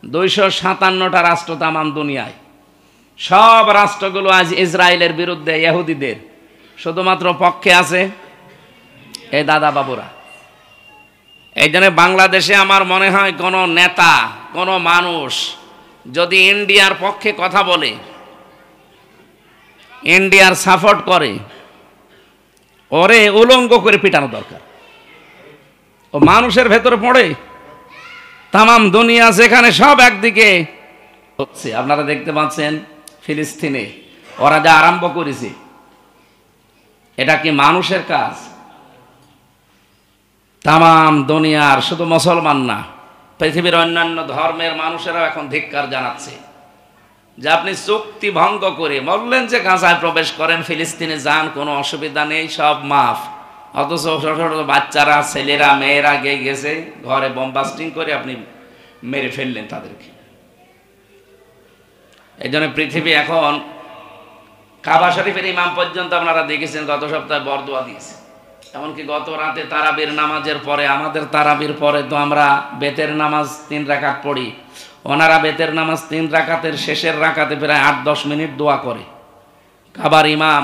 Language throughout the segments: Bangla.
257টা রাষ্ট্র তামাম দুনিয়ায়, সব রাষ্ট্রগুলো আজ ইসরায়েলের বিরুদ্ধে, ইহুদিদের। শুধুমাত্র পক্ষে আছে এই দাদা বাবুরা। এই জন্য বাংলাদেশে আমার মনে হয় কোনো নেতা, কোনো মানুষ যদি ইন্ডিয়ার পক্ষে কথা বলে, ইন্ডিয়ার সাপোর্ট করে, ওরে উলঙ্গ করে পিটানো দরকার। ও মানুষের ভেতরে পড়ে। তামাম দুনিয়া যেখানে সব একদিকে হচ্ছে, আপনারা দেখতে পাচ্ছেন ফিলিস্তিনে ওরা যা আরম্ভ করেছে, এটা কি মানুষের কাজ? তামাম দুনিয়ার, শুধু মুসলমান না, পৃথিবীর অন্যান্য ধর্মের মানুষেরাও এখন ধিক্কার জানাচ্ছে যে আপনি চুক্তি ভঙ্গ করে বললেন যে গাজায় প্রবেশ করেন, ফিলিস্তিনে যান, কোনো অসুবিধা নেই, সব মাফ। অথচ ছোট ছোট বাচ্চারা, ছেলেরা, মেয়েরা গিয়ে গেছে ঘরে বোমবাস্টিং করে আপনি মেরে ফেললেন তাদেরকে। এই জন্য পৃথিবী এখন কাবা শরীফের ইমাম পর্যন্ত আপনারা দেখেছেন গত সপ্তাহে বরদোয়া দিয়েছে। এমনকি গত রাতে তারাবির নামাজের পরে, আমাদের তারাবির পরে তো আমরা বেতের নামাজ 3 রাকাত পড়ি, ওনারা বেতের নামাজ 3 রাকাতের শেষের রাকাতে প্রায় 8-10 মিনিট দোয়া করে। কাবার ইমাম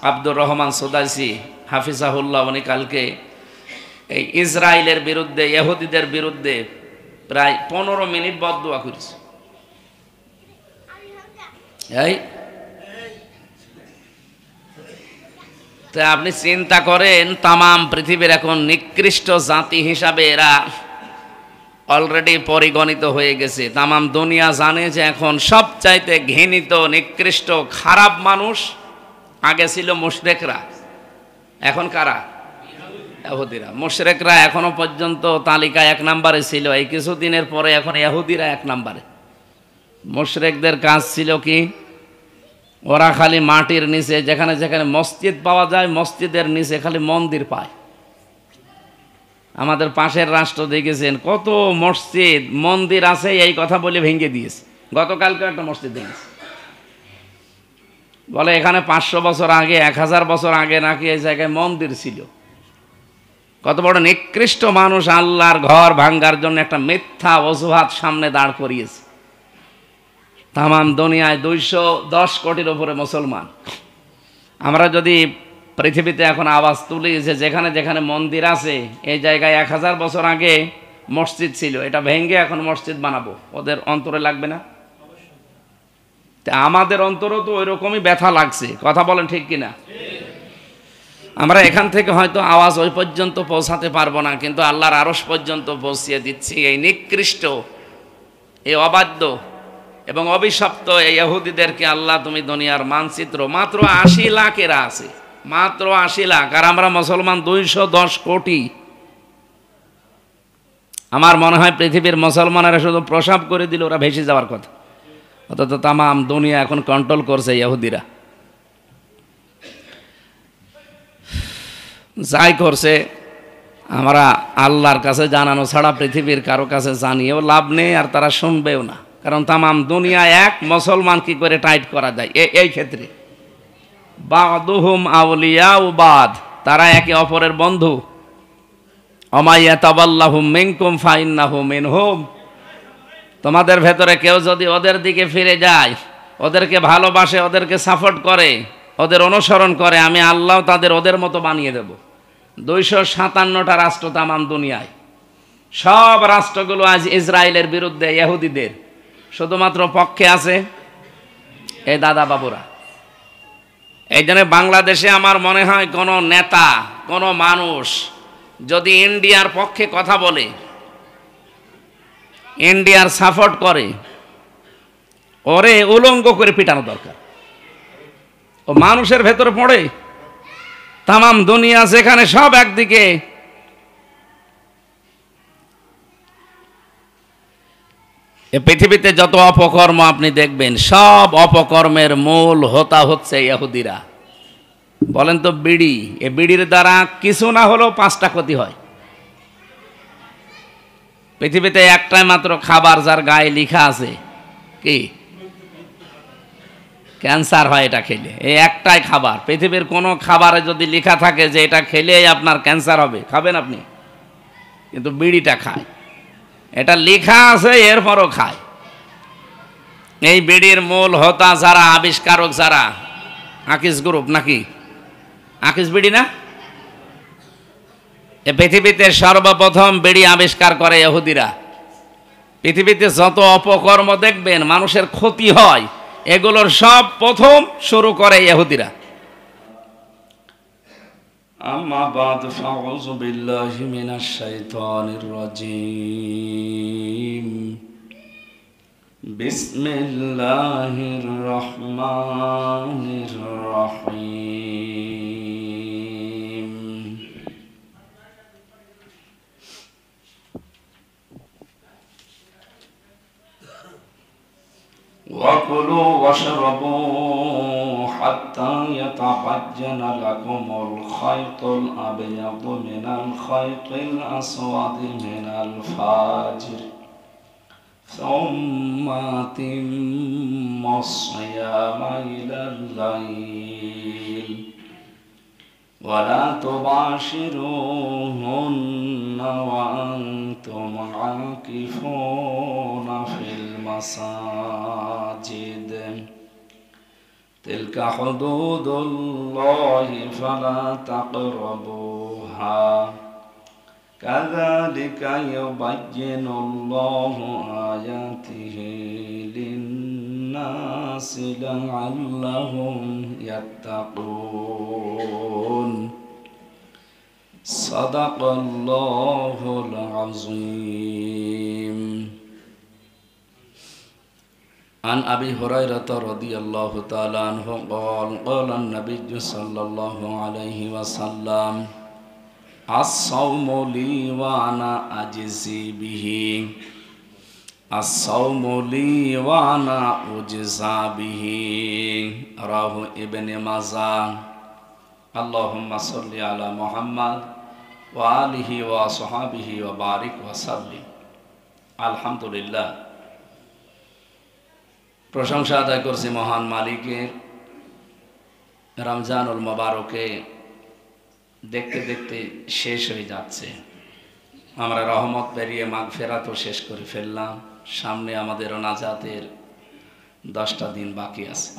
আব্দুর রহমান সুদাইসি হাফিজাহুল্লাহ, উনি কালকে এই ইসরায়েলের বিরুদ্ধে, ইহুদিদের বিরুদ্ধে প্রায় 15 মিনিট বদদোয়া করেছে। এই তা আপনি চিন্তা করেন, তামাম পৃথিবীর এখন নিকৃষ্ট জাতি হিসাবে এরা অলরেডি পরিগণিত হয়ে গেছে। তামাম দুনিয়া জানে যে এখন সবচাইতে ঘৃণিত, নিকৃষ্ট, খারাপ মানুষ আগে ছিল মুশরিকরা, এখন কারা? ইহুদিরা। মুশরিকরা এখনো পর্যন্ত তালিকায় 1 নম্বরে ছিল, এই কিছুদিনের পরে এখন ইহুদিরা 1 নম্বরে। মুশরিকদের কাজ ছিল কি? ওরা খালি মাটির নিচে, যেখানে যেখানে মসজিদ পাওয়া যায়, মসজিদের নিচে খালি মন্দির পায়। আমাদের পাশের রাষ্ট্র দেখেছেন কত মসজিদ, মন্দির আছে, এই কথা বলে ভেঙে দিয়েছে। গতকালকে একটা মসজিদ দেখেছে, বলে এখানে 500 বছর আগে, 1000 বছর আগে নাকি এই জায়গায় মন্দির ছিল। কত বড় নিকৃষ্ট মানুষ আল্লাহর ঘর ভাঙ্গার জন্য একটা মিথ্যা অজুহাত সামনে দাঁড় করিয়েছে। তামাম দুনিয়ায় 210 কোটির উপরে মুসলমান। আমরা যদি পৃথিবীতে এখন আওয়াজ তুলি যে যেখানে যেখানে মন্দির আছে, এই জায়গায় 1000 বছর আগে মসজিদ ছিল, এটা ভেঙে এখন মসজিদ বানাবো, ওদের অন্তরে লাগবে না? আমাদের অন্তরও তো ওই রকমই ব্যথা লাগছে। কথা বলেন ঠিক কিনা? আমরা এখান থেকে হয়তো আওয়াজ ওই পর্যন্ত পৌঁছাতে পারবো না, কিন্তু আল্লাহর আরশ পর্যন্ত পৌঁছিয়ে দিচ্ছি। এই নিকৃষ্ট, এই অবাধ্য এবং অভিশপ্ত এই ইহুদিদেরকে আল্লাহ তুমি দুনিয়ার মানচিত্র, মাত্র 80 লাখ এরা আছে, মাত্র 80 লাখ, আর আমরা মুসলমান 210 কোটি। আমার মনে হয় পৃথিবীর মুসলমানেরা শুধু প্রসাব করে দিলে ওরা ভেসে যাওয়ার কথা, অথচ তামাম দুনিয়া এখন কন্ট্রোল করছে ইহুদিরা। যাই করছে আমরা আল্লাহর কাছে জানানো ছাড়া পৃথিবীর কারো কাছে জানিয়েও লাভ নেই, আর তারা শুনবেও না। কারণ তামাম দুনিয়া এক, মুসলমান কি করে টাইট করা যায় এই ক্ষেত্রে। বাদুহুম আউলিয়াউ বাদ, তারা একে অপরের বন্ধু। অমাইয়াতাবাল্লাহুম মিনকুম ফাইন্নাহু মিনহুম, তোমাদের ভেতরে কেউ যদি ওদের দিকে ফিরে যায়, ওদেরকে ভালোবাসে, ওদেরকে সাপোর্ট করে, ওদের অনুসরণ করে, আমি আল্লাহ তাদের ওদের মতো বানিয়ে দেব। 257টা রাষ্ট্র তামাম দুনিয়ায়, সব রাষ্ট্রগুলো আজ ইসরায়েলের বিরুদ্ধে, ইহুদিদের। শুধুমাত্র পক্ষে আছে এই দাদা বাবুরা। এই জন্য বাংলাদেশে আমার মনে হয় কোনো নেতা, কোনো মানুষ যদি ইন্ডিয়ার পক্ষে কথা বলে, ইন্ডিয়ার সাপোর্ট করে, ওরে উলঙ্গ করে পিটানো দরকার। ও মানুষের ভেতরে পড়ে। তামাম দুনিয়া যেখানে সব একদিকে, এ পৃথিবীতে যত অপকর্ম আপনি দেখবেন, সব অপকর্মের মূল হোতা হচ্ছে ইহুদিরা। বলেন তো বিড়ি, এ বিড়ির দ্বারা কিছু না হলেও 5টা ক্ষতি হয়। পৃথিবীতে একটাই মাত্র খাবার যার গায়ে লেখা আছে কি ক্যান্সার হয় এটা খেলে, এই একটাই খাবার। পৃথিবীর কোনো খাবারে যদি লেখা থাকে যে এটা খেলেই আপনার ক্যান্সার হবে, খাবেন আপনি? কিন্তু বিড়িটা খায়, এটা লেখা আছে এরপরও খায়। এই বিড়ির মূল হোতা যারা, আবিষ্কারক যারা, আকিস গ্রুপ নাকি? আকিস বিড়ি না? এ পৃথিবীতে সর্বপ্রথম বিড়ি আবিষ্কার করে ইহুদিরা। পৃথিবীতে যত অপকর্ম দেখবেন, মানুষের ক্ষতি হয়, এগুলোর সব প্রথম শুরু করে ইহুদিরা। আম্মা বাদ ফাউযু বিল্লাহি মিনাশ শাইতানির রাজীম। বিসমিল্লাহির রহমানির রহিম। وكلوا واشربوا حتى يتبين لكم الخيط الأبيض من الخيط الأسود من الفجر ثم أتموا الصيام إلى الليل ولا تباشروهن وأنتم عاكفون في المساجد تلك حدود الله فلا تقربوها كذلك يبين الله آياته للناس لعلهم يتقون صدق الله العظيم. عن أبي هريرة رضي الله تعالى عنه قال قال النبي صلى الله عليه وسلم الصوم لي وأنا أجزي به الصوم لي وأنا أجزى به رواه ابن ماجه. اللهم صل على محمد وآله وصحبه وبارك وسلم. আলহামদুলিল্লাহ, প্রশংসা আদায় করছি মহান মালিকের। রমজানুল মুবারকে দেখতে দেখতে শেষ হয়ে যাচ্ছে। আমরা রহমত পেরিয়ে মাগফিরাতও শেষ করে ফেললাম। সামনে আমাদের নাজাতের 10টা দিন বাকি আছে।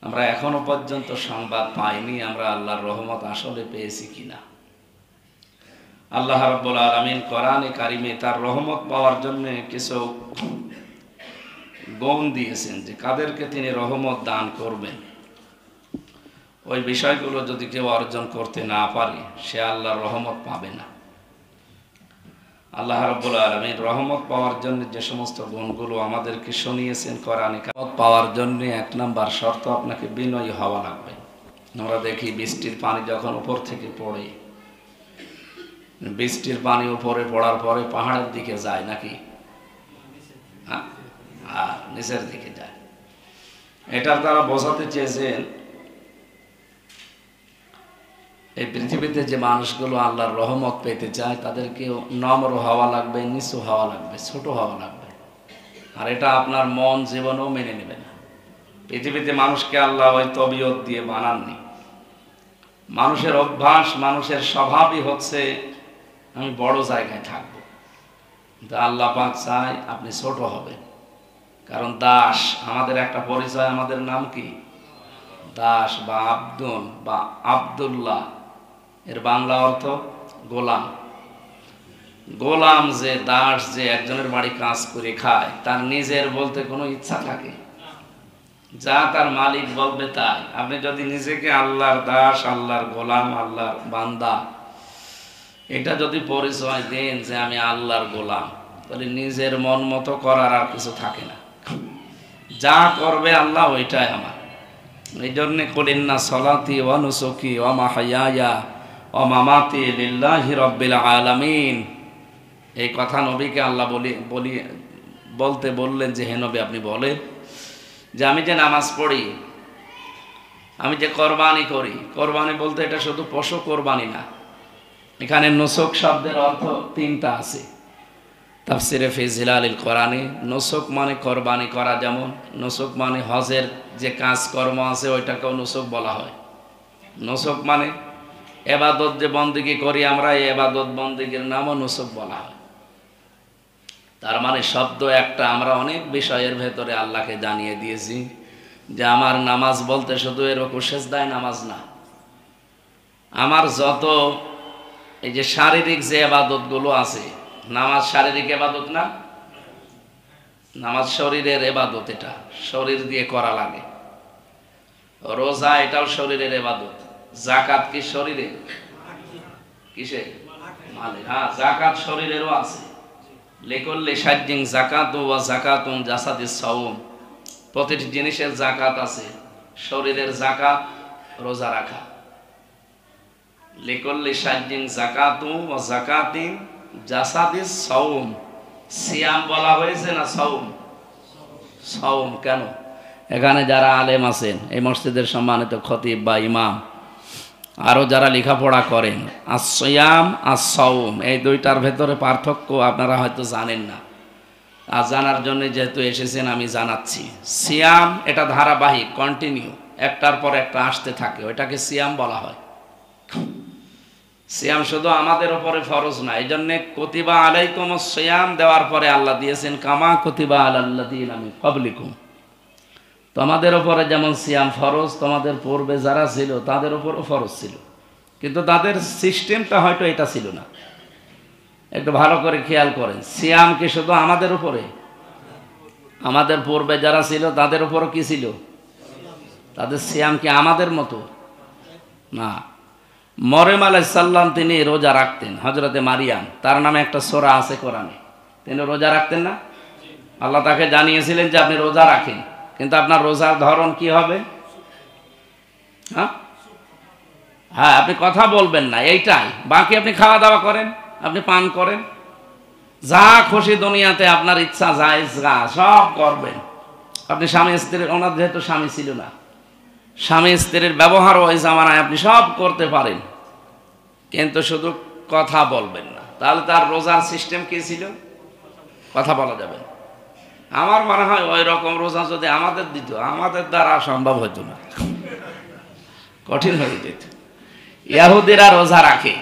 আমরা এখনো পর্যন্ত সংবাদ পাইনি আমরা আল্লাহর রহমত আসলে পেয়েছি কিনা। আল্লাহ রাব্বুল আলামিন কোরআনে কারিমে তার রহমত পাওয়ার জন্য কিছু গুণ দিয়েছেন, যে কাদেরকে তিনি রহমত দান করবেন। ওই বিষয়গুলো যদি কেউ অর্জন করতে না পারে, সে আল্লাহর রহমত পাবে না। আল্লাহ রাব্বুল আলামিন রহমত পাওয়ার জন্য যে সমস্ত গুণগুলো আমাদেরকে শুনিয়েছেন কোরআনে, রহমত পাওয়ার জন্য 1 নাম্বার শর্ত, আপনাকে বিনয়ী হওয়া লাগবে। আমরা দেখি বৃষ্টির পানি যখন উপর থেকে পড়ে, বৃষ্টির পানি উপরে পড়ার পরে পাহাড়ের দিকে যায় নাকি? নিচের দিকে যায়। এটার দ্বারা বোঝাতে চেয়েছেন এই পৃথিবীতে যে মানুষগুলো আল্লাহর রহমত পেতে চায়, তাদেরকে নম্র হওয়া লাগবে, নিচু হওয়া লাগবে, ছোট হওয়া লাগবে। আর এটা আপনার মন জীবনেও মেনে নেবে না। পৃথিবীতে মানুষকে আল্লাহ ওই তবিয়ত দিয়ে বানাননি। মানুষের অভ্যাস, মানুষের স্বভাবই হচ্ছে আমি বড় জায়গায় থাকবো। কিন্তু আল্লাহ পাক চায় আপনি ছোট হবেন। কারণ দাস, আমাদের একটা পরিচয়, আমাদের নাম কি? দাস বা আব্দুল বা আব্দুল্লাহ, এর বাংলা অর্থ গোলাম। গোলাম যে, দাস যে একজনের বাড়ি কাজ করে খায়, তার নিজের বলতে কোনো ইচ্ছা থাকে? যা তার মালিক বলবে তাই। আপনি যদি নিজেকে আল্লাহর দাস, আল্লাহর গোলাম, আল্লাহর বান্দা, এটা যদি পরিচয় দেন যে আমি আল্লাহর গোলাম, তাহলে নিজের মন মতো করার আর কিছু থাকে না। যা করবে আল্লাহ ওইটাই আমার। এই জন্যে কুলিন্না সলাতি ওয়া নুসুকি ওয়া মাহইয়ায়া ওয়া মামাতি লিল্লাহি রাব্বিল আলামিন। এই কথা নবীকে আল্লাহ বলতে বললেন যে হে নবী, আপনি বলেন যে আমি যে নামাজ পড়ি, আমি যে কোরবানি করি, কোরবানি বলতে এটা শুধু পশু কোরবানি না। এখানে নুসুক শব্দের অর্থ 3টা আছে তাফসিরে ফি জিলালিল কোরআনে। নুসুক মানে কোরবানি করা, যেমন নুসুক মানে হজের যে কাজকর্ম আছে ওইটাকেও নুসুক বলা হয়। নুসুক মানে ইবাদত যে বন্দেগী করি আমরা, এই ইবাদত বন্দেগীর নামও নুসুক বলা হয়। তার মানে শব্দ একটা, আমরা অনেক বিষয়ের ভেতরে আল্লাহকে জানিয়ে দিয়েছি যে আমার নামাজ বলতে শুধু এর রুকু সেজদায় নামাজ না, আমার যত এই যে শারীরিক যে ইবাদতগুলো আছে, নামাজ শারীরিক ইবাদত না, নামাজ শরীরের ইবাদত, এটা শরীর দিয়ে করা লাগে। রোজা এটাও শরীরের ইবাদত। যাকাত কি শরীরে? কিসে? মালে। হ্যাঁ, যাকাত শরীরেরও আছে। লিকুল্লি শাইইন যাকাতু ওয়া যাকাতুন জাসাদিস সাওম, প্রতিটি জিনিসের যাকাত আছে। শরীরের যাকাত রোজা রাখা। লিকুল্লি শাইইন যাকাতু ওয়া যাকাতিন জাসাদিস সাওম। সিয়াম বলা হয়েছে না সাওম? সাওম কেন? এখানে যারা আলেম আছেন, এই মসজিদের সম্মানিত খতিব বা ইমাম, আরও যারা লেখাপড়া করেন, আস-সিয়াম আস-সাওম, এই দুইটার ভেতরে পার্থক্য আপনারা হয়তো জানেন না। আর জানার জন্য যেহেতু এসেছেন আমি জানাচ্ছি। সিয়াম এটা ধারাবাহিক, কন্টিনিউ, একটার পর একটা আসতে থাকে, ওইটাকে সিয়াম বলা হয়। সিয়াম শুধু আমাদের উপরে ফরজ না, এই জন্যে কুতিবা আলাইকুমুস সিয়াম দেওয়ার পরে আল্লাহ দিয়েছেন কামা কুতিবা আলাল্লাযীনা মিন ক্বাবলিকুম। তোমাদের উপরে যেমন সিয়াম ফরজ, তোমাদের পূর্বে যারা ছিল তাদের উপরও ফরজ ছিল, কিন্তু তাদের সিস্টেমটা হয়তো এটা ছিল না। একটু ভালো করে খেয়াল করেন, সিয়াম কি শুধু আমাদের উপরে? আমাদের পূর্বে যারা ছিল তাদের উপরও কি ছিল? তাদের সিয়াম কি আমাদের মতো না। মরিয়ম আলাইহিস সালাম তিনি রোজা রাখতেন। হযরতে মারিয়াম, তার নামে একটা সূরা আছে কোরআনে, তিনি রোজা রাখতেন না? আল্লাহ তাকে জানিয়েছিলেন যে আপনি রোজা রাখেন, কিন্তু আপনার রোজার ধরন কি হবে? হ্যাঁ, আপনি কথা বলবেন না, এইটাই। বাকি আপনি খাওয়া দাওয়া করেন, আপনি পান করেন, যা খুশি দুনিয়াতে আপনার ইচ্ছা জায়েজ যা সব করবেন। আপনি স্বামী স্ত্রীর, ওনার যেহেতু স্বামী ছিল না, স্বামী স্ত্রীর ব্যবহার ওই জামানায় আপনি সব করতে পারেন, কিন্তু শুধু কথা বলবেন না। তাহলে তার রোজার সিস্টেম কি ছিল? কথা বলা যাবে না। আমার মনে হয় ওই রকম রোজা যদি আমাদের দিত, আমাদের দ্বারা সম্ভব হতো না, কঠিন হয়ে যেত। ইহুদিরা রোজা রাখে,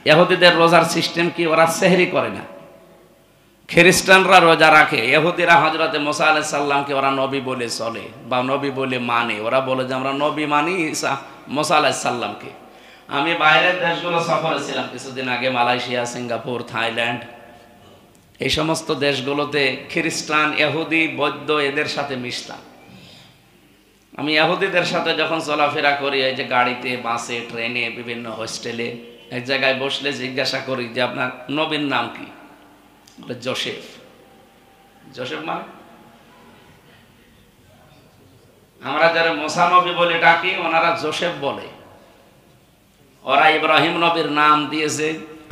ইহুদিদের রোজার সিস্টেম কি? ওরা সেহরি করে না। খ্রিস্টানরা রোজা রাখে, ইহুদিরা হযরতে মুসা আলাইহিস সালামকে ওরা নবী বলে চলে বা নবী বলে মানে। ওরা বলে যে আমরা নবী মানি মুসা আলাইহিস সালামকে। আমি বাইরের দেশগুলো সফরে ছিলাম কিছুদিন আগে, মালয়েশিয়া, সিঙ্গাপুর, থাইল্যান্ড, এই সমস্ত দেশগুলোতে খ্রিস্টান, ইহুদি, বৌদ্ধ এদের সাথে মিশতাম। আমি ইহুদিদের সাথে যখন চলাফেরা করি, এই যে গাড়িতে, বাসে, ট্রেনে, বিভিন্ন হোস্টেলে, এক জায়গায় বসলে জিজ্ঞাসা করি যে আপনার নবীর নাম কি? বলে জোসেফ। জোসেফ মানে? আমরা যারা মুসা নবী বলে ডাকি, ওনারা জোসেফ বলে। ওরা ইব্রাহিম নবীর নাম দিয়েছে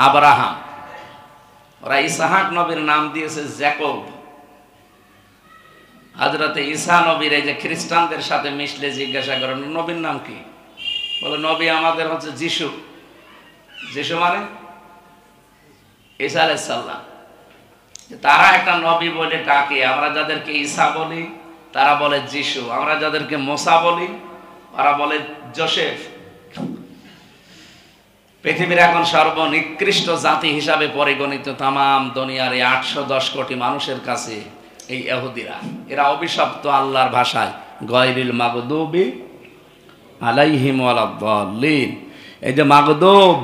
আব্রাহাম, ওরা ইসহাক নবীর নাম দিয়েছে জ্যাকব। হযরতে ঈসা নবীর, এই যে খ্রিস্টানদের সাথে মিশলে জিজ্ঞাসা করেন নবীর নাম কি? বলে নবী আমাদের হচ্ছে যিশু। যিশু মানে ঈসা আলাইহিস সালাম। তারা একটা নবী বলে ডাকে, আমরা যাদেরকে ঈসা বলি তারা বলে যিশু, আমরা যাদেরকে মুসা বলি ওরা বলে জোসেফ। পৃথিবীর এখন সর্বনিকৃষ্ট জাতি হিসাবে পরিগণিত তামাম দুনিয়ার 810 কোটি মানুষের কাছে এই ইহুদিরা, এরা অভিশপ্ত আল্লাহর ভাষায় গায়রিল মাগদুবি আলাইহিম ওয়ালাদ-দাল্লিন। এই যে মাগদুব,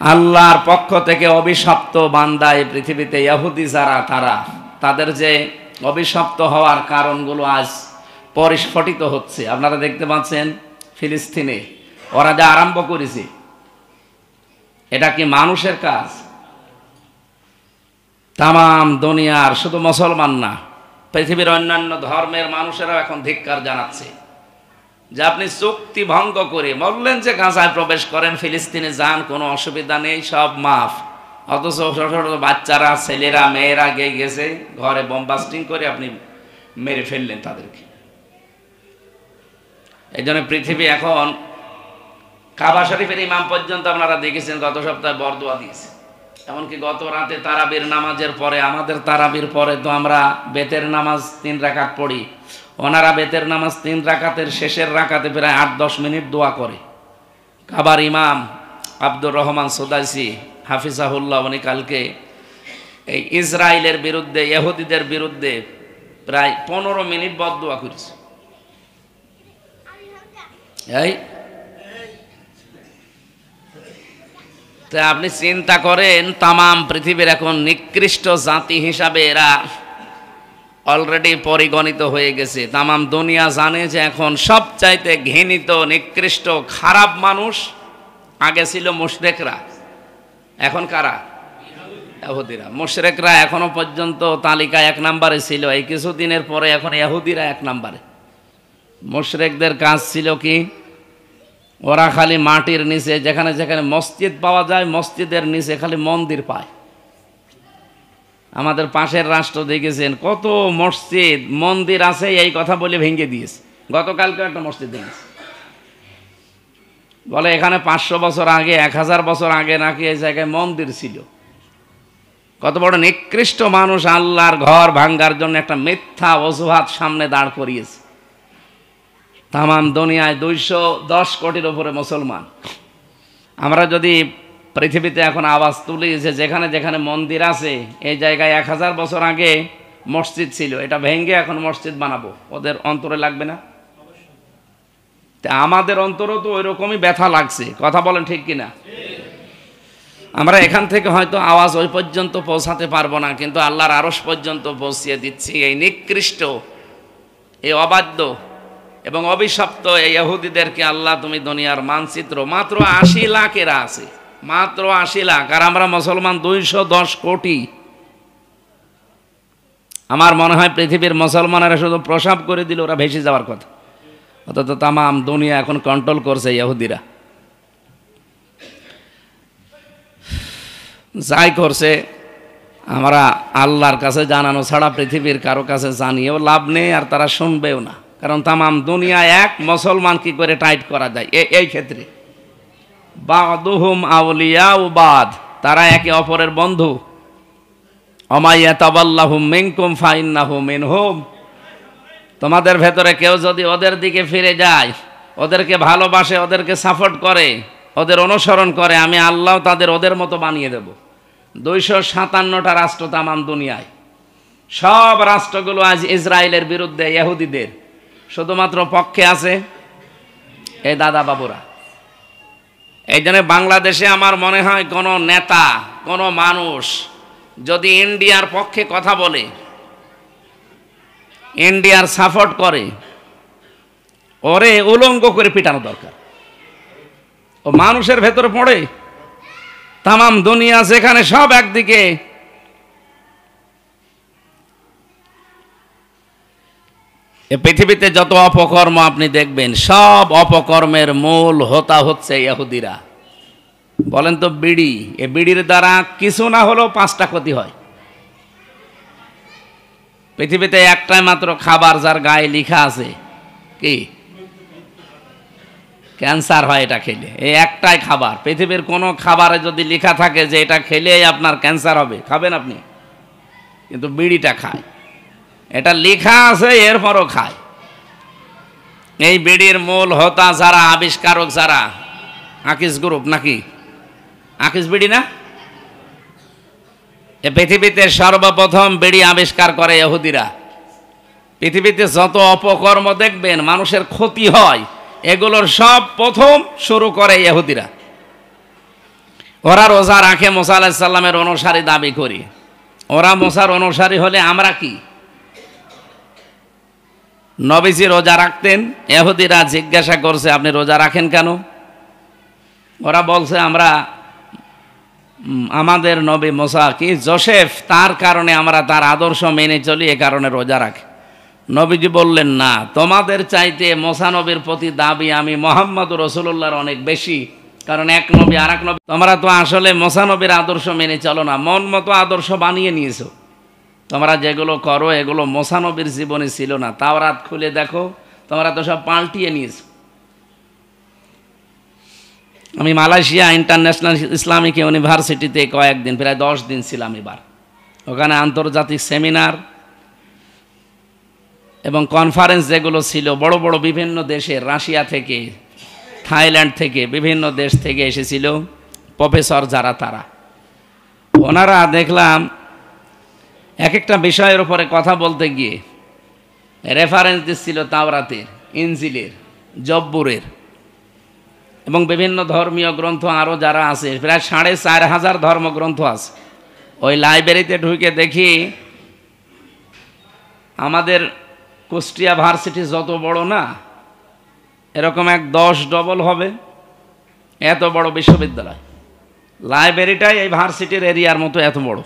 আল্লাহর পক্ষ থেকে অভিশপ্ত বান্দা এই পৃথিবীতে ইহুদি যারা, তাদের যে অভিশপ্ত হওয়ার কারণগুলো আজ পরিস্ফুটিত হচ্ছে। আপনারা দেখতে পাচ্ছেন ফিলিস্তিনে ওরা যা আরম্ভ করেছে, এটা কি মানুষের কাজ? তামাম দুনিয়ার, শুধু মুসলমান না, পৃথিবীর অন্যান্য ধর্মের মানুষেরাও এখন ধিক্কার জানাচ্ছে যে আপনি চুক্তি ভঙ্গ করে বললেন যে গাজায় প্রবেশ করেন, ফিলিস্তিনে যান, কোনো অসুবিধা নেই, সব মাফ। অথচ ছোট ছোট বাচ্চারা, ছেলেরা, মেয়েরা গেছে ঘরে বোমবাস্টিং করে আপনি মেরে ফেললেন তাদেরকে। এই জন্য পৃথিবী এখন, কাবা শরীফের ইমাম পর্যন্ত আপনারা দেখেছেন গত সপ্তাহে বরদোয়া দিয়েছে। এমনকি গত রাতে তারাবির নামাজের পরে, আমাদের তারাবির পরে তো আমরা বেতের নামাজ 3 রাকাত পড়ি, ওনারা বেতের নামাজ 3 রাকাতের শেষের রাকাতে প্রায় 8-10 মিনিট দোয়া করে। কাবার ইমাম আব্দুর রহমান সুদাইসি হাফিজাহুল্লাহ, উনি কালকে এই ইসরায়েলের বিরুদ্ধে, ইহুদিদের বিরুদ্ধে প্রায় 15 মিনিট বদদুয়া করেছে। এই তা আপনি চিন্তা করেন, তামাম পৃথিবীর এখন নিকৃষ্ট জাতি হিসাবে এরা অলরেডি পরিগণিত হয়ে গেছে। তামাম দুনিয়া জানে যে এখন সবচাইতে ঘৃণিত, নিকৃষ্ট, খারাপ মানুষ আগে ছিল মুশরিকরা, এখন কারা? ইহুদিরা। মুশরিকরা এখনো পর্যন্ত তালিকা 1 নম্বরে ছিল, এই কিছুদিনের পরে এখন ইহুদিরা 1 নম্বরে। মুশরিকদের কাজ ছিল কি? ওরা খালি মাটির নিচে, যেখানে যেখানে মসজিদ পাওয়া যায় মসজিদের নিচে খালি মন্দির পায়। আমাদের পাশের রাষ্ট্র দেখেছেন কত মসজিদ মন্দির আছে, এই কথা বলে ভেঙে দিয়েছে। গতকালকে একটা মসজিদ দেখেছে, বলে এখানে 500 বছর আগে, 1000 বছর আগে নাকি এই জায়গায় মন্দির ছিল। কত বড় নিকৃষ্ট মানুষ আল্লাহর ঘর ভাঙ্গার জন্য একটা মিথ্যা অজুহাত সামনে দাঁড় করিয়েছে। তামাম দুনিয়ায় 210 কোটির উপরে মুসলমান। আমরা যদি পৃথিবীতে এখন আওয়াজ তুলি যে যেখানে যেখানে মন্দির আছে এই জায়গায় 1000 বছর আগে মসজিদ ছিল, এটা ভেঙে এখন মসজিদ বানাবো, ওদের অন্তরে লাগবে না? তা আমাদের অন্তরও তো ওই রকমই ব্যথা লাগছে, কথা বলেন ঠিক কিনা? আমরা এখান থেকে হয়তো আওয়াজ ওই পর্যন্ত পৌঁছাতে পারবো না, কিন্তু আল্লাহর আরশ পর্যন্ত পৌঁছিয়ে দিচ্ছি। এই নিকৃষ্ট, এই অবাধ্য এবং অভিশপ্ত এই ইহুদিদেরকে আল্লাহ তুমি দুনিয়ার মানচিত্র, মাত্র 80 লাখ এরা আছে, মাত্র 80 লাখ, আর আমরা মুসলমান 210 কোটি। আমার মনে হয় পৃথিবীর মুসলমানেরা শুধু প্রসাব করে দিল, ওরা ভেসে যাওয়ার কথা। অথচ তামাম দুনিয়া এখন কন্ট্রোল করছে ইহুদিরা। যাই করছে আমরা আল্লাহর কাছে জানানো ছাড়া পৃথিবীর কারো কাছে জানিয়েও লাভ নেই, আর তারা শুনবেও না। কারণ তামাম দুনিয়া এক, মুসলমান কি করে টাইট করা যায় এই ক্ষেত্রে। বাদুহুম আউলিয়াউ বাদ, তারা একে অপরের বন্ধু। অমাইয়াতাবাল্লাহুম মিনকুম ফাইন্নাহু মিনহুম, তোমাদের ভেতরে কেউ যদি ওদের দিকে ফিরে যায়, ওদেরকে ভালোবাসে, ওদেরকে সাপোর্ট করে, ওদের অনুসরণ করে, আমি আল্লাহ তাদের ওদের মতো বানিয়ে দেব। 257টা রাষ্ট্র তামাম দুনিয়ায়, সব রাষ্ট্রগুলো আজ ইসরায়েলের বিরুদ্ধে, ইহুদিদের। শুধুমাত্র পক্ষে আছে এই দাদা বাবুরা। এই জন্য বাংলাদেশে আমার মনে হয় কোনো নেতা, কোনো মানুষ যদি ইন্ডিয়ার পক্ষে কথা বলে, ইন্ডিয়ার সাপোর্ট করে, ওরে উলঙ্গ করে পিটানো দরকার। ও মানুষের ভেতরে পড়ে। তামাম দুনিয়া যেখানে সব একদিকে, এ পৃথিবীতে যত অপকর্ম আপনি দেখবেন, সব অপকর্মের মূল হোতা হচ্ছে ইহুদিরা। বলেন তো বিড়ি, এ বিড়ির দ্বারা কিছু না হলেও 5টা ক্ষতি হয়। পৃথিবীতে একটাই মাত্র খাবার যার গায়ে লেখা আছে কি ক্যান্সার হয় এটা খেলে, এই একটাই খাবার। পৃথিবীর কোনো খাবারে যদি লেখা থাকে যে এটা খেলেই আপনার ক্যান্সার হবে, খাবেন আপনি? কিন্তু বিড়িটা খায়, এটা লেখা আছে এরপরও খায়। এই বিড়ির মূল হোতা যারা, আবিষ্কারক যারা, আকিস গ্রুপ নাকি, আকিস বিড়ি না, এ পৃথিবীতে সর্বপ্রথম বিড়ি আবিষ্কার করে ইহুদিরা। পৃথিবীতে যত অপকর্ম দেখবেন মানুষের ক্ষতি হয়, এগুলোর সব প্রথম শুরু করে ইহুদিরা। ওরা রোজা রাখে, মুসা আলাইহিস সালামের অনুসারী দাবি করি। ওরা মুসার অনুসারী হলে আমরা কি? নবীজি রোজা রাখতেন, ইহুদিরা জিজ্ঞাসা করছে আপনি রোজা রাখেন কেন? ওরা বলছে আমরা আমাদের নবী মুসা কি জোসেফ, তার কারণে আমরা তার আদর্শ মেনে চলি, এ কারণে রোজা রাখি। নবীজি বললেন না, তোমাদের চাইতে মুসা নবীর প্রতি দাবি আমি মুহাম্মদ রাসূলুল্লাহর অনেক বেশি, কারণ এক নবী আর এক নবী। তোমরা তো আসলে মুসা নবীর আদর্শ মেনে চলো না, মন মতো আদর্শ বানিয়ে নিয়েছো। তোমরা যেগুলো করো এগুলো মুসা নবীর জীবনে ছিল না। তাওরাত খুলে দেখো, তোমরা তো সব পাল্টিয়ে নিয়েছো। আমি মালয়েশিয়া ইন্টারন্যাশনাল ইসলামিক ইউনিভার্সিটিতে কয়েকদিন, প্রায় 10 দিন ছিলাম এবার। ওখানে আন্তর্জাতিক সেমিনার এবং কনফারেন্স যেগুলো ছিল, বড় বড় বিভিন্ন দেশের, রাশিয়া থেকে, থাইল্যান্ড থেকে, বিভিন্ন দেশ থেকে এসেছিল প্রফেসর যারা, তারা ওনারা দেখলাম এক একটা বিষয়ের উপরে কথা বলতে গিয়ে রেফারেন্স দিচ্ছিল তাওরাতের, ইনজিলের, জব্বুরের এবং বিভিন্ন ধর্মীয় গ্রন্থ আরও যারা আছে, প্রায় 4,500 ধর্মগ্রন্থ আছে। ওই লাইব্রেরিতে ঢুকে দেখি আমাদের কুষ্টিয়া ভার্সিটি যত বড় না, এরকম 10 ডবল হবে, এত বড় বিশ্ববিদ্যালয়। লাইব্রেরিটাই এই ভার্সিটির এরিয়ার মতো এত বড়।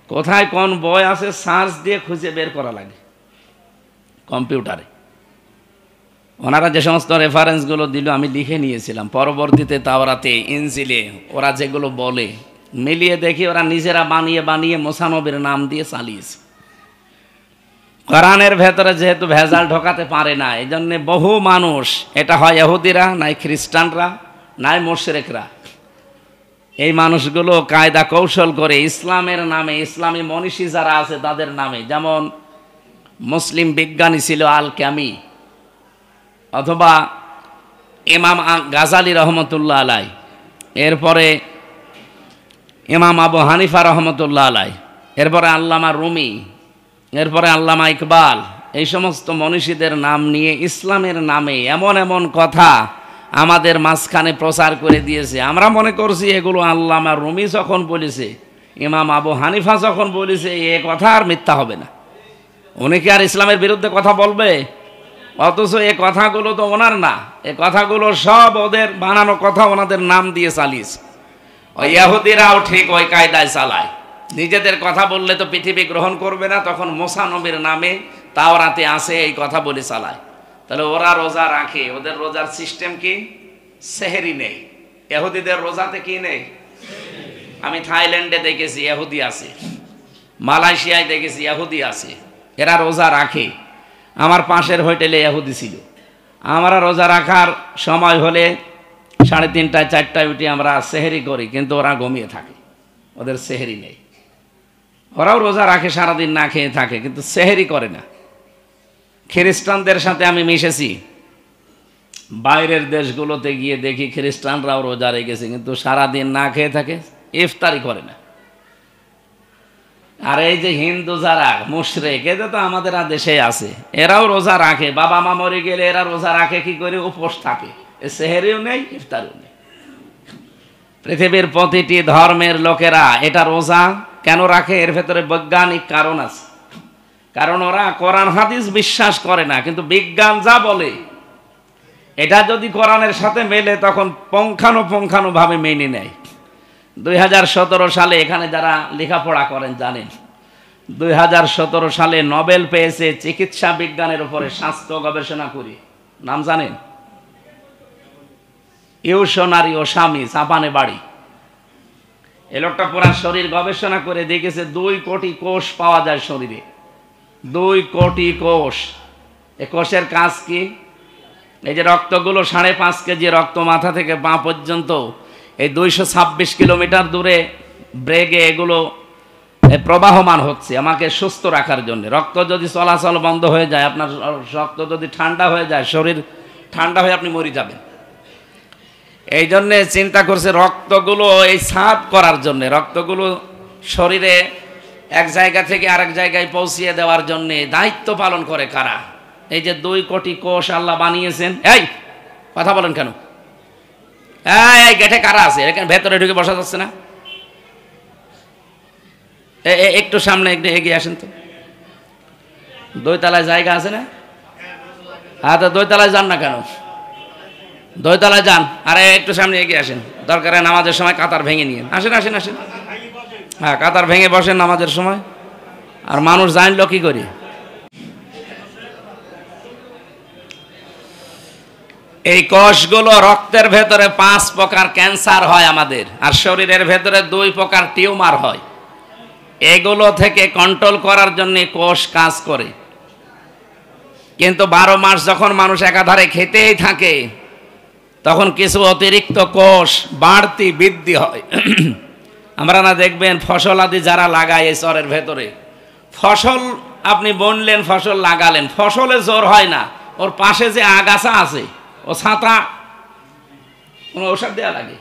কোথায় কোন বই আছে সার্চ দিয়ে খুঁজে বের করা লাগে কম্পিউটারে। ওনারা যে সমস্ত রেফারেন্সগুলো দিল আমি লিখে নিয়েছিলাম। পরবর্তীতে তাওরাতে, ইনজিলে ওরা যেগুলো বলে মিলিয়ে দেখি ওরা নিজেরা বানিয়ে বানিয়ে মুসা নবীর নাম দিয়ে চালিয়েছে। কোরআনের ভেতরে যেহেতু ভেজাল ঢোকাতে পারে না, এই জন্যে বহু মানুষ, এটা হয় ইহুদিরা, নাই খ্রিস্টানরা, নাই মুশরিকরা, এই মানুষগুলো কায়দা কৌশল করে ইসলামের নামে, ইসলামী মনীষী যারা আছে তাদের নামে, যেমন মুসলিম বিজ্ঞানী ছিল আল ক্যামি, অথবা ইমাম গাজালি রহমতুল্লাহ আলাই, এরপরে ইমাম আবু হানিফা রহমতুল্লাহ আলাই, এরপরে আল্লামা রুমি, এরপরে আল্লামা ইকবাল, এই সমস্ত মনীষীদের নাম নিয়ে ইসলামের নামে এমন এমন কথা আমাদের মাঝখানে প্রচার করে দিয়েছে। আমরা মনে করছি এগুলো আল্লামা রুমি যখন বলেছে, ইমাম আবু হানিফা যখন বলেছে, এ কথা আর মিথ্যা হবে না। উনি কি আর ইসলামের বিরুদ্ধে কথা বলবে? অথচ এ কথাগুলো তো ওনার না, এ কথাগুলো সব ওদের বানানো কথা, ওনাদের নাম দিয়ে চালিয়েছে। ওই ইহুদিরাও ঠিক ওই কায়দায় চালায়। নিজেদের কথা বললে তো পৃথিবী গ্রহণ করবে না, তখন মুসা নবীর নামে তাওরাতে আছে এই কথা বলে চালায়। তাহলে ওরা রোজা রাখে, ওদের রোজার সিস্টেম কি? সেহরি নেই। ইহুদিদের রোজাতে কি নেই? আমি থাইল্যান্ডে দেখেছি ইহুদি আছে, মালয়েশিয়ায় দেখেছি ইহুদি আছে, এরা রোজা রাখে। আমার পাশের হোটেলে ইহুদি ছিল। আমরা রোজা রাখার সময় হলে 3:30 4টায় উঠে আমরা সেহরি করি, কিন্তু ওরা ঘুমিয়ে থাকে, ওদের সেহরি নেই। ওরাও রোজা রাখে, সারাদিন না খেয়ে থাকে, কিন্তু সেহরি করে না। খ্রিস্টানদের সাথে আমি মিশেছি, বাইরের দেশগুলোতে গিয়ে দেখি খ্রিস্টানরাও রোজা রেখেছে, কিন্তু সারাদিন না খেয়ে থাকে, ইফতারি করে না। আর এই যে হিন্দু যারা মুশরিক, এদের তো আমাদের দেশে আছে, এরাও রোজা রাখে। বাবা মা মরে গেলে এরা রোজা রাখে কি করে? উপোস থাকে, সেহরিও নেই, ইফতারিও নেই। পৃথিবীর প্রতিটি ধর্মের লোকেরা এটা রোজা কেন রাখে? এর ভেতরে বৈজ্ঞানিক কারণ আছে। কারণ ওরা কোরআন হাদিস বিশ্বাস করে না, কিন্তু বিজ্ঞান যা বলে এটা যদি কোরআনের সাথে মেলে তখন পুঙ্খানুপুঙ্খানুভাবে মেনে নেয়। 2017 সালে, এখানে যারা লেখাপড়া করেন জানেন, 2017 সালে নোবেল পেয়েছে চিকিৎসা বিজ্ঞানের উপরে, স্বাস্থ্য গবেষণা করে। নাম জানেন? ইউশনারি ওসামি, জাপানে বাড়ি। এ লোকটা পুরা শরীর গবেষণা করে দেখেছে 2 কোটি কোষ পাওয়া যায় শরীরে, 2 কোটি কোষ। এ কোষের কাজ কি? এই যে রক্তগুলো 5.5 কেজি রক্ত মাথা থেকে পা পর্যন্ত, এই 226 কিলোমিটার দূরে ব্রেগে এগুলো প্রবাহমান হচ্ছে আমাকে সুস্থ রাখার জন্য। রক্ত যদি চলাচল বন্ধ হয়ে যায়, আপনার রক্ত যদি ঠান্ডা হয়ে যায়, শরীর ঠান্ডা হয়ে আপনি মরে যাবেন। এই জন্যে চিন্তা করছে রক্তগুলো এই সাফ করার জন্যে, রক্তগুলো শরীরে এক জায়গা থেকে আরেক জায়গায় পৌঁছিয়ে দেওয়ার জন্যে দায়িত্ব পালন করে কারা? এই যে 2 কোটি কোষ আল্লাহ বানিয়েছেন। এই কথা বলেন কেন? এই গেটে কারা আছে? এখানে ভেতরে ঢুকে বসা যাচ্ছে না? একটু সামনে, একটু এগিয়ে আসেন তো। 2 তলায় জায়গা আছে না? হ্যাঁ, তো 2 তলায় যান না কেন? 2 তলায় যান। আরে একটু সামনে এগিয়ে আসেন, দরকারে নামাজের সময় কাতার ভেঙে নিয়ে আসেন। আসেন আসেন, হ্যাঁ, কাতার ভেঙে বসেন নামাজের সময়। আর মানুষ জানলো কি করি? এই কোষগুলো রক্তের ভেতরে 5 প্রকার ক্যান্সার হয় আমাদের, আর শরীরের ভেতরে 2 প্রকার টিউমার হয়। এগুলো থেকে কন্ট্রোল করার জন্য কোষ কাজ করে। কিন্তু 12 মাস যখন মানুষ একাধারে খেতেই থাকে, তখন কিছু অতিরিক্ত কোষ বাড়তি বৃদ্ধি হয়। আমরা না দেখবেন ফসল আদি যারা লাগায় এই চরের ভেতরে, ফসল আপনি বুনলেন, ফসল লাগালেন, ফসলে জোর হয় না, ওর পাশে যে আগাছা আছে, ও ছাতা, কোনো ঔষধ দেওয়া লাগে।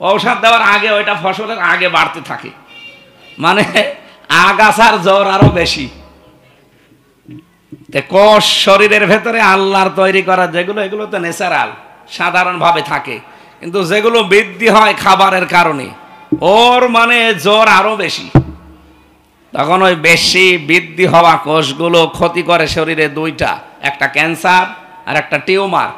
ঔষধ দেওয়ার আগে ওইটা ফসলের আগে বাড়তে থাকে। মানে আগাছার জ্বর আরো বেশি। কোষ শরীরের ভেতরে আল্লাহর তৈরি করা যেগুলো, এগুলো তো ন্যাচারাল, সাধারণভাবে থাকে, কিন্তু যেগুলো বৃদ্ধি হয় খাবারের কারণে, ওর মানে জ্বর আরো বেশি। তখন ওই বেশি বৃদ্ধি হওয়া কোষগুলো ক্ষতি করে শরীরে দুইটা, একটা ক্যান্সার আর একটা টিউমার।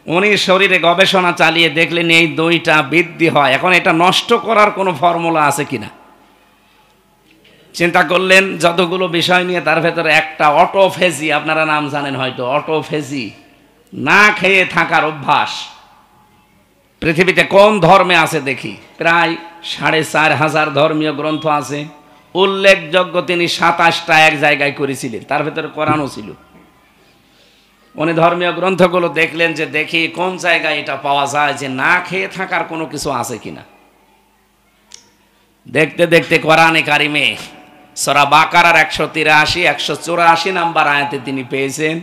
উনি শরীরে গবেষণা চালিয়ে দেখলেন এই দুইটা বৃদ্ধি হয়। এখন এটা নষ্ট করার কোনো ফর্মুলা আছে কিনা চিন্তা করলেন, যতগুলো বিষয় নিয়ে, তার ভেতরে একটা অটোফেজি, আপনারা নাম জানেন হয়তো, অটোফেজি, না খেয়ে থাকার অভ্যাস। পৃথিবীতে কোন ধর্মে আছে দেখি? প্রায় ৪৫০০ ধর্মীয় গ্রন্থ আছে, উল্লেখযোগ্য তিনি ২৭টা এক জায়গায় করেছিলেন, তার ভেতরে কোরআনও ছিল। উনি ধর্মীয় গ্রন্থগুলো দেখলেন যে দেখি কোন জায়গায় এটা পাওয়া যায় যে না খেয়ে থাকার কোনো কিছু আছে কিনা। দেখতে দেখতে কোরআনে কারিমে সূরা বাকারার ১৮৩ ১৮৪ নাম্বার আয়াতে তিনি পেয়েছেন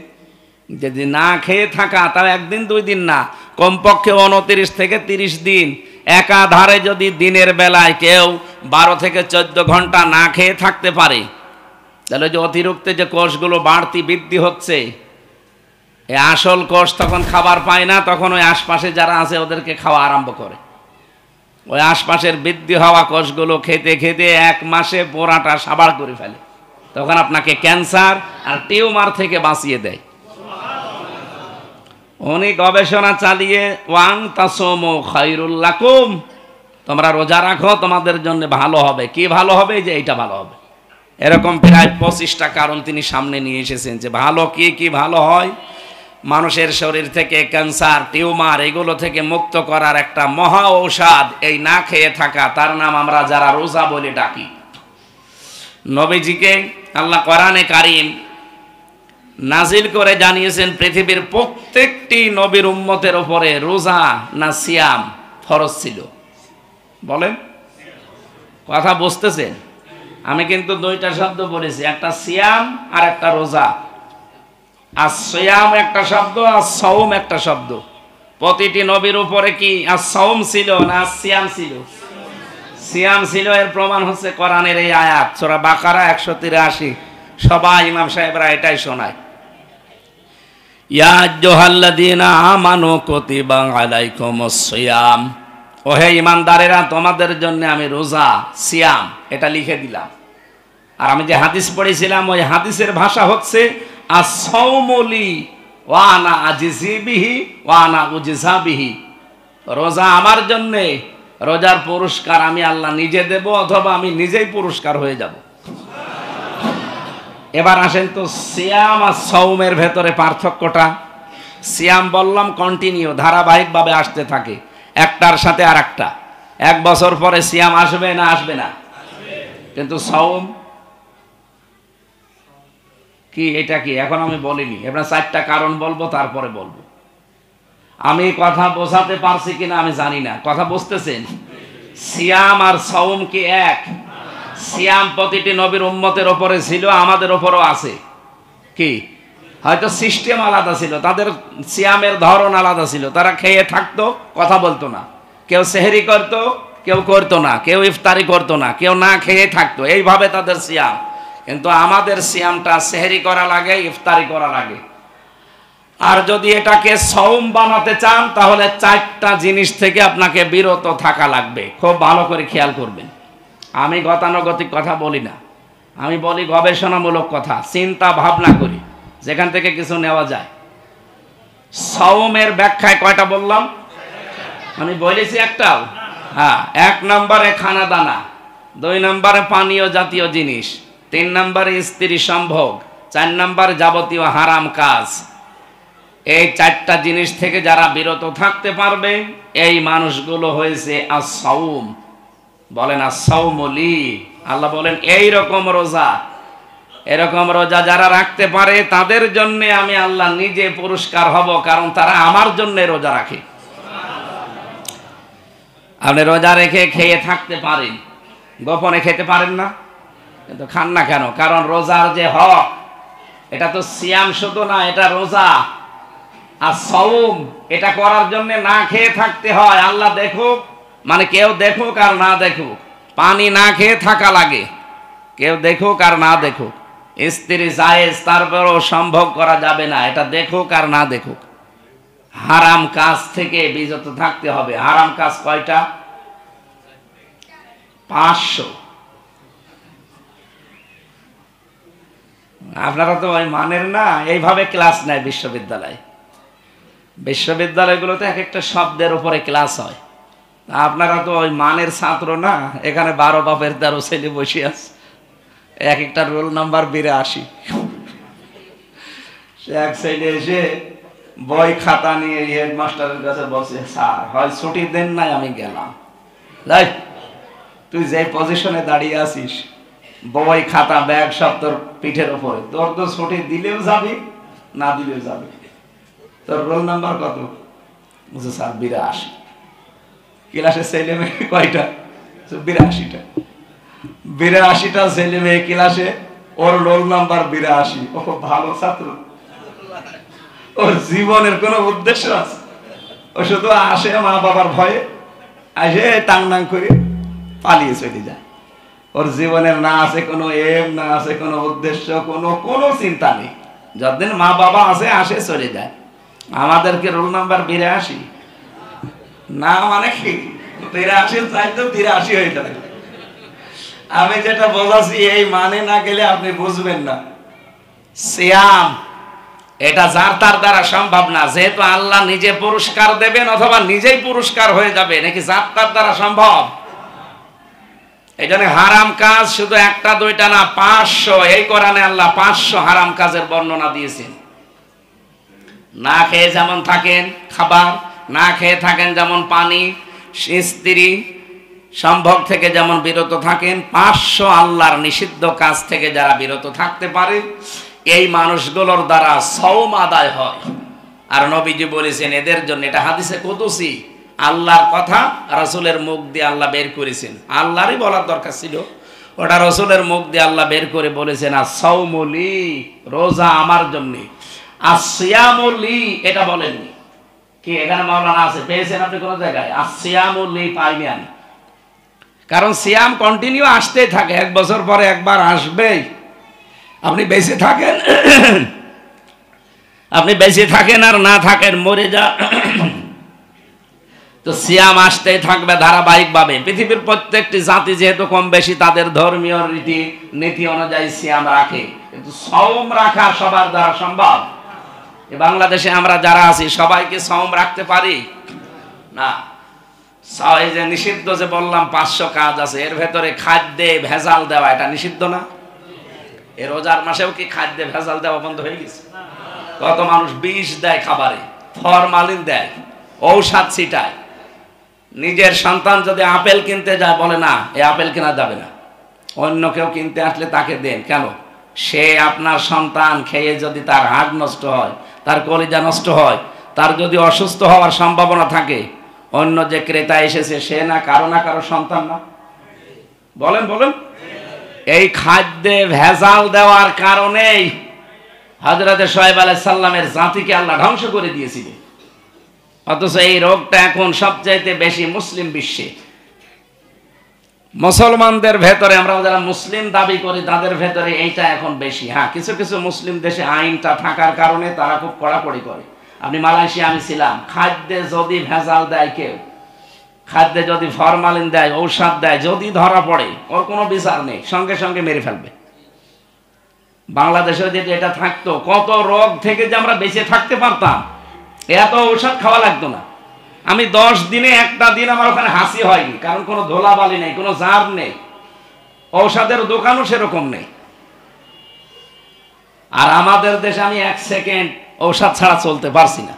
যে না খেয়ে থাকা, তাও একদিন দুই দিন না, কমপক্ষে ২৯ থেকে ৩০ দিন একাধারে যদি দিনের বেলায় কেউ ১২ থেকে ১৪ ঘন্টা না খেয়ে থাকতে পারে, তাহলে যে অতিরিক্ত যে কোষগুলো বাড়তি বৃদ্ধি হচ্ছে, এই আসল কোষ তখন খাবার পায় না, তখন ওই আশপাশে যারা আছে ওদেরকে খাওয়া আরম্ভ করে। ওই আশপাশের বৃদ্ধি হওয়া কোষগুলো খেতে খেতে ১ মাসে পোড়াটা সাবাড় করে ফেলে, তখন আপনাকে ক্যান্সার আর টিউমার থেকে বাঁচিয়ে দেয়। উনি গবেষণা চালিয়ে ওয়াং তাসমু খায়রুল লাকুম, তোমরা রোজা রাখো তোমাদের জন্য ভালো হবে। কি ভালো হবে? যে এইটা ভালো হবে। এরকম প্রায় ২৫টা কারণ তিনি সামনে নিয়ে এসেছেন যে ভালো কি কি ভালো হয়। মানুষের শরীর থেকে ক্যান্সার, টিউমার এগুলো থেকে মুক্ত করার একটা মহা ঔষধ এই না খেয়ে থাকা, তার নাম আমরা যারা রোজা বলে ডাকি। নবীজিকে আল্লাহ কোরআনে কারিম নাজিল করে জানিয়েছেন পৃথিবীর প্রত্যেকটি নবীর উম্মতের উপরে রোজা না সিয়াম ফরজ ছিল। বলেন, কথা বুঝতেছেন? আমি কিন্তু দুইটা শব্দ বলেছি, একটা সিয়াম আর একটা রোজা। আর সিয়াম একটা শব্দ, আর সাওম একটা শব্দ। প্রতিটি নবীর উপরে কি আর সাওম ছিল না সিয়াম ছিল? সিয়াম ছিল। এর প্রমাণ হচ্ছে কোরআনের এই আয়াত সূরা বাকারা ১৮৩। সবাই ইমাম সাহেবরা এটাই শোনায়, ইয়া আইয়ুহাল্লাযীনা আমানু কুতিবা আলাইকুমুস সিয়াম, ওহে ঈমানদারেরা তোমাদের জন্য আমি রোজা সিয়াম এটা লিখে দিলাম। আর আমি যে হাদিস পড়েছিলাম ওই হাদিসের ভাষা হচ্ছে আস-সাওমু লি ওয়া আনা আজজি বিহি ওয়া আনা উজজা বিহি, রোজা আমার জন্য, রোজার পুরস্কার আমি আল্লাহ নিজে দেব অথবা আমি নিজেই পুরস্কার হয়ে যাব। এবার আসেন তো সিয়াম আর সাওমের ভেতরে পার্থক্যটা। সিয়াম বললাম কন্টিনিউ, ধারাবাহিকভাবে আসতে থাকে একটার সাথে আর একটা। ১ বছর পরে সিয়াম আসবে না আসবে না? কিন্তু সাওম কি, এটা কি এখন আমি বলিনি, এবার ৪টা কারণ বলবো, তারপরে বলবো। আমি কথা বোঝাতে পারছি কিনা আমি জানি না, কথা বুঝতেছেন? সিয়াম আর সাওম কি এক? সিয়াম প্রতিটি নবীর উম্মতের ওপরে ছিল, আমাদের ওপরও আছে। কি, হয়তো সিস্টেম আলাদা ছিল, তাদের সিয়ামের ধরন আলাদা ছিল। তারা খেয়ে থাকতো, কথা বলতো না, কেউ সেহরি করতো, কেউ করতো না, কেউ ইফতারি করতো না, কেউ না খেয়ে থাকতো, এইভাবে তাদের সিয়াম। কিন্তু আমাদের সিয়ামটা সেহরি করা লাগে, ইফতারি করা লাগে। আর যদি এটাকে সাওম বানাতে চান তাহলে 4টা জিনিস থেকে আপনাকে বিরত থাকা লাগবে। খুব ভালো করে খেয়াল করবেন। আমি গতানুগতিক কথা বলি না, আমি বলি গবেষণামূলক কথা, চিন্তা ভাবনা করি, যেখান থেকে কিছু নেওয়া যায়। সাওমের ব্যাখ্যায় কয়টা বললাম? আমি বলেছি একটাও? হ্যাঁ। ১ নম্বরে খানা দানা, 2 নম্বরে পানীয় জাতীয় জিনিস, 3 নম্বরে স্ত্রী সম্ভোগ, 4 নম্বরে যাবতীয় হারাম কাজ। এই 4টা জিনিস থেকে যারা বিরত থাকতে পারবে এই মানুষগুলো হয়েছে আস-সাওম। বলেন আস-সাওমু লি। আল্লাহ বলেন এইরকম রোজা, এরকম রোজা যারা রাখতে পারে তাদের জন্য আমি আল্লাহ নিজে পুরস্কার হব, কারণ তারা আমার জন্য রোজা রাখে। আপনি রোজা রেখে খেয়ে থাকতে পারেন, গোপনে খেতে পারেন না, কিন্তু খান না কেন? কারণ রোজার যে হক, এটা তো সিয়াম শুধু না, এটা রোজা। আর সাওম এটা করার জন্য না খেয়ে থাকতে হয়। আল্লাহ দেখুক, মানে কেউ দেখুক আর না দেখুক, পানি না খেয়ে থাকা লাগে। কেউ দেখুক আর না দেখুক, স্ত্রী জায়েজ, তারপরও সম্ভব করা যাবে না, এটা দেখুক আর না দেখুক। হারাম কাজ থেকে বিরত থাকতে হবে। হারাম কাজ কয়টা? 500। আপনারা তো ওই মানের না, এইভাবে ক্লাস নেয় বিশ্ববিদ্যালয়। বিশ্ববিদ্যালয়গুলোতে এক একটা শব্দের উপরে ক্লাস হয়। আপনারা তো ওই মানের ছাত্র না, এখানে 12 বাপের 13 ছেলে বসে আছে, এক একটা রোল নাম্বার 82। সে এক সাইডে এসে বই খাতা নিয়ে হেডমাস্টারের কাছে বসে, স্যার হয় ছুটি দেন নাই, আমি গেলাম। যাই, তুই যে পজিশনে দাঁড়িয়ে আছিস, বই খাতা ব্যাগ সব তোর পিঠের উপরে, তোর তো ছুটি দিলেও যাবি, না দিলেও যাবি। তোর রোল নাম্বার কত? বুঝছো স্যার 82। ক্লাসে ছেলে মেয়ে কয়টা? 82টা। 82টা ছেলে মেয়ে ক্লাসে, ওর রোল নাম্বার 82। ও ভালো ছাত্র, ওর জীবনের কোনো উদ্দেশ্য আছে? ও শুধু আসে মা বাবার ভয়ে, আসে টাং করে পালিয়ে চলে যায়। ওর জীবনের না আছে কোনো এম, না আছে কোনো উদ্দেশ্য, কোনো চিন্তা নেই। যতদিন মা বাবা আছে আসে চলে যায়। আমাদেরকে রোল নাম্বার 82 না মানে কি? 83 চাইতো 83 হয়ে যাবে। আমি যেটা বোঝাচ্ছি এই মানে না গেলে আপনি বুঝবেন না। সিয়াম এটা যার তার দ্বারা সম্ভব না, যেহেতু আল্লাহ নিজে পুরস্কার দেবেন অথবা নিজেই পুরস্কার হয়ে যাবে, নাকি যার তার দ্বারা সম্ভব? এই জন্য হারাম কাজ শুধু একটা দুইটা না, 500। এই কোরআনে আল্লাহ 500 হারাম কাজের বর্ণনা দিয়েছেন। না খেয়ে যেমন থাকেন খাবার, না খেয়ে থাকেন যেমন পানি, স্ত্রী সম্ভোগ থেকে যেমন বিরত থাকেন, 500 আল্লাহর নিষিদ্ধ কাজ থেকে যারা বিরত থাকতে পারে, এই মানুষগুলোর দ্বারা সওম আদায় হয়। আর নবীজি বলেছেন এদের জন্য, এটা হাদিসে কুদসি, আল্লাহর কথা রাসূলের মুখ দিয়ে আল্লাহ বের করেছেন। আল্লাহরই বলার দরকার ছিল, ওটা রাসূলের মুখ দিয়ে আল্লাহ বের করে বলেছেন, আস-সাওমু লি, রোজা আমার জন্য, আস-সিয়ামু লি এটা বলেননি। কি এখানে মাওলানা আছে, পেয়েছেন আপনি কোন জায়গায়? আস-সিয়ামু লি পাইনি আমি। কারণ সিয়াম কন্টিনিউ আসতেই থাকে, 1 বছর পরে একবার আসবেই। আপনি বেঁচে থাকেন, আপনি বেঁচে থাকেন আর না থাকেন, মরে যা, তো সিয়াম আসতেই থাকবে ধারাবাহিকভাবে। পৃথিবীর প্রত্যেকটি জাতি যেহেতু কম বেশি তাদের ধর্মীয় রীতি নীতি অনুযায়ী সিয়াম রাখে, কিন্তু সওম রাখা সবার দ্বারা সম্ভব? বাংলাদেশে আমরা যারা আছি সবাই কি সওম রাখতে পারি? না। এই যে নিষিদ্ধ যে বললাম 500 কাজ আছে, এর ভেতরে খাদ্যে ভেজাল দেওয়া এটা নিষিদ্ধ না? এই রোজার মাসেও কি খাদ্যে ভেজাল দেওয়া বন্ধ হয়ে গেছে? কত মানুষ বিষ দেয় খাবারে, ফরমালিন দেয়, ঔষধ ছিটায়। নিজের সন্তান যদি আপেল কিনতে যায়, বলে না এই আপেল কেনা যাবে না, অন্য কেউ কিনতে আসলে তাকে দেন। কেন? সে আপনার সন্তান খেয়ে যদি তার হাড় নষ্ট হয়, তার কলিজা নষ্ট হয়, তার যদি অসুস্থ হওয়ার সম্ভাবনা থাকে, অন্য যে ক্রেতা এসেছে সে না কারো সন্তান না? বলেন বলেন। এই খাদ্যে ভেজাল দেওয়ার কারণেই হযরত শুআয়ব আলাইহিস সালামের জাতিকে আল্লাহ ধ্বংস করে দিয়েছিলেন। অথচ এই রোগটা এখন সবচাইতে বেশি মুসলিম বিশ্বে, মুসলমানদের ভেতরে, আমরা যারা মুসলিম দাবি করি তাদের ভেতরে এইটা এখন বেশি। হ্যাঁ, কিছু কিছু মুসলিম দেশে আইনটা থাকার কারণে তারা খুব কড়াকড়ি করে। আপনি মালয়েশিয়া, আমি ছিলাম, খাদ্যে যদি ভেজাল দেয় কেউ, খাদ্যে যদি ফরমালিন দেয়, ঔষধ দেয়, যদি ধরা পড়ে ওর কোনো বিচার নেই, সঙ্গে সঙ্গে মেরে ফেলবে। বাংলাদেশে যদি এটা থাকতো, কত রোগ থেকে যে আমরা বেঁচে থাকতে পারতাম, এত ঔষধ খাওয়া লাগতো না। আমি 10 দিনে একটা দিন আমার ওখানে হাসি হয়নি, কারণ কোনো ধোলাবালি নেই, কোনো জার নেই, ঔষধের দোকানও সেরকম নেই। আর আমাদের দেশে আমি 1 সেকেন্ড ঔষধ ছাড়া চলতে পারছি না।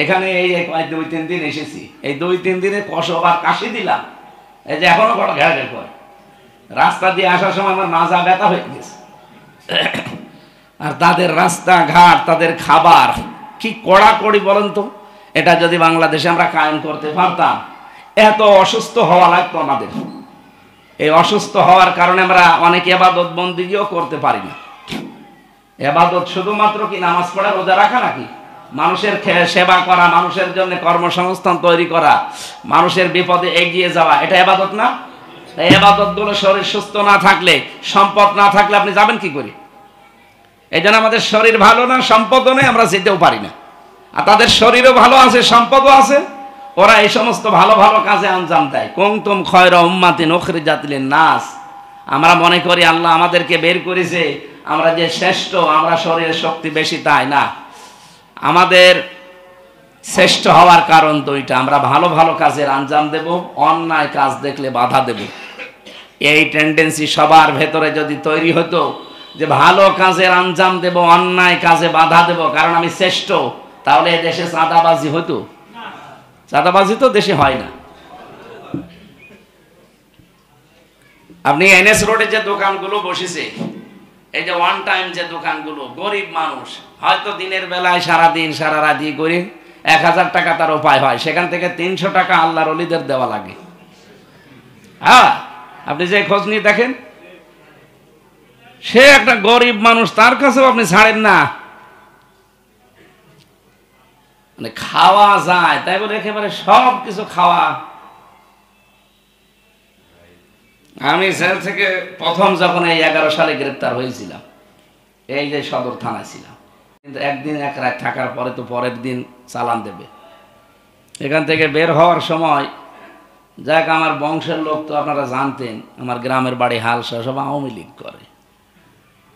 এখানে এই 2-3 দিন এসেছি, এই 2-3 দিনে কসব আর কাশি দিলাম, এই যে এখনো বড় ঘেরে করে রাস্তা দিয়ে আসার সময় আমার মাজা ব্যথা হয়ে গেছে। আর তাদের রাস্তাঘাট, তাদের খাবার কি কড়াকড়ি বলেন তো। এটা যদি বাংলাদেশে আমরা কায়েম করতে পারতাম, এত অসুস্থ হওয়া লাগতো আমাদের। এই অসুস্থ হওয়ার কারণে আমরা অনেক ইবাদত বন্দেগীও করতে পারি না। ইবাদত শুধুমাত্র কি নামাজ পড়া, রোজা রাখা নাকি? মানুষের সেবা করা, মানুষের জন্য কর্মসংস্থান তৈরি করা, মানুষের বিপদে এগিয়ে যাওয়া, এটা ইবাদত না? এই ইবাদতগুলো শরীর সুস্থ না থাকলে, সম্পদ না থাকলে আপনি যাবেন কি করে? এই জন্য আমাদের শরীর ভালো না, সম্পদও নেই, আমরা যেতেও পারি না। আর তাদের শরীরও ভালো আছে, সম্পদও আছে, ওরা এই সমস্ত ভালো ভালো কাজে আঞ্জাম দেয়। কুনতুম খায়রা উম্মাতিন উখরিজাত লিন-নাস। আমরা মনে করি আল্লাহ আমাদেরকে বের করেছে, আমরা যে শ্রেষ্ঠ, আমরা শরীরের শক্তি বেশি, তাই না। আমাদের শ্রেষ্ঠ হওয়ার কারণ দুইটা, আমরা ভালো ভালো কাজের আঞ্জাম দেব, অন্যায় কাজ দেখলে বাধা দেব। এই টেন্ডেন্সি সবার ভেতরে যদি তৈরি হতো যে ভালো কাজের আঞ্জাম দেব, অন্যায় কাজে বাধা দেব, কারণ আমি শ্রেষ্ঠ, তাহলে দেশে চাঁদাবাজি হতো? চাঁদাবাজি তো দেশে হয় না। আপনি এনএস রোডে যে দোকানগুলো বসেছে, এই যে ওয়ান টাইম যে দোকানগুলো, গরিব মানুষ হয়তো দিনের বেলায় সারাদিন সারা রাতি করে 1000 টাকা তার উপায় হয়, সেখান থেকে 300 টাকা আল্লাহর ওলিদের দেওয়া লাগে। হ্যাঁ, আপনি যে খোঁজ নিয়ে দেখেন, সে একটা গরিব মানুষ, তার কাছেও আপনি ছাড়েন না। মানে খাওয়া যায়, তাই বলে একেবারে সব কিছু খাওয়া। আমি জেল থেকে প্রথম যখন এই 11 সালে গ্রেপ্তার হয়েছিলাম, এই যে সদর থানায় ছিলাম, কিন্তু একদিন এক রাত থাকার পরে তো পরের দিন চালান দেবে। এখান থেকে বের হওয়ার সময়, যাক আমার বংশের লোক তো আপনারা জানতেন, আমার গ্রামের বাড়ি হালসা, সব আওয়ামী লীগ করে,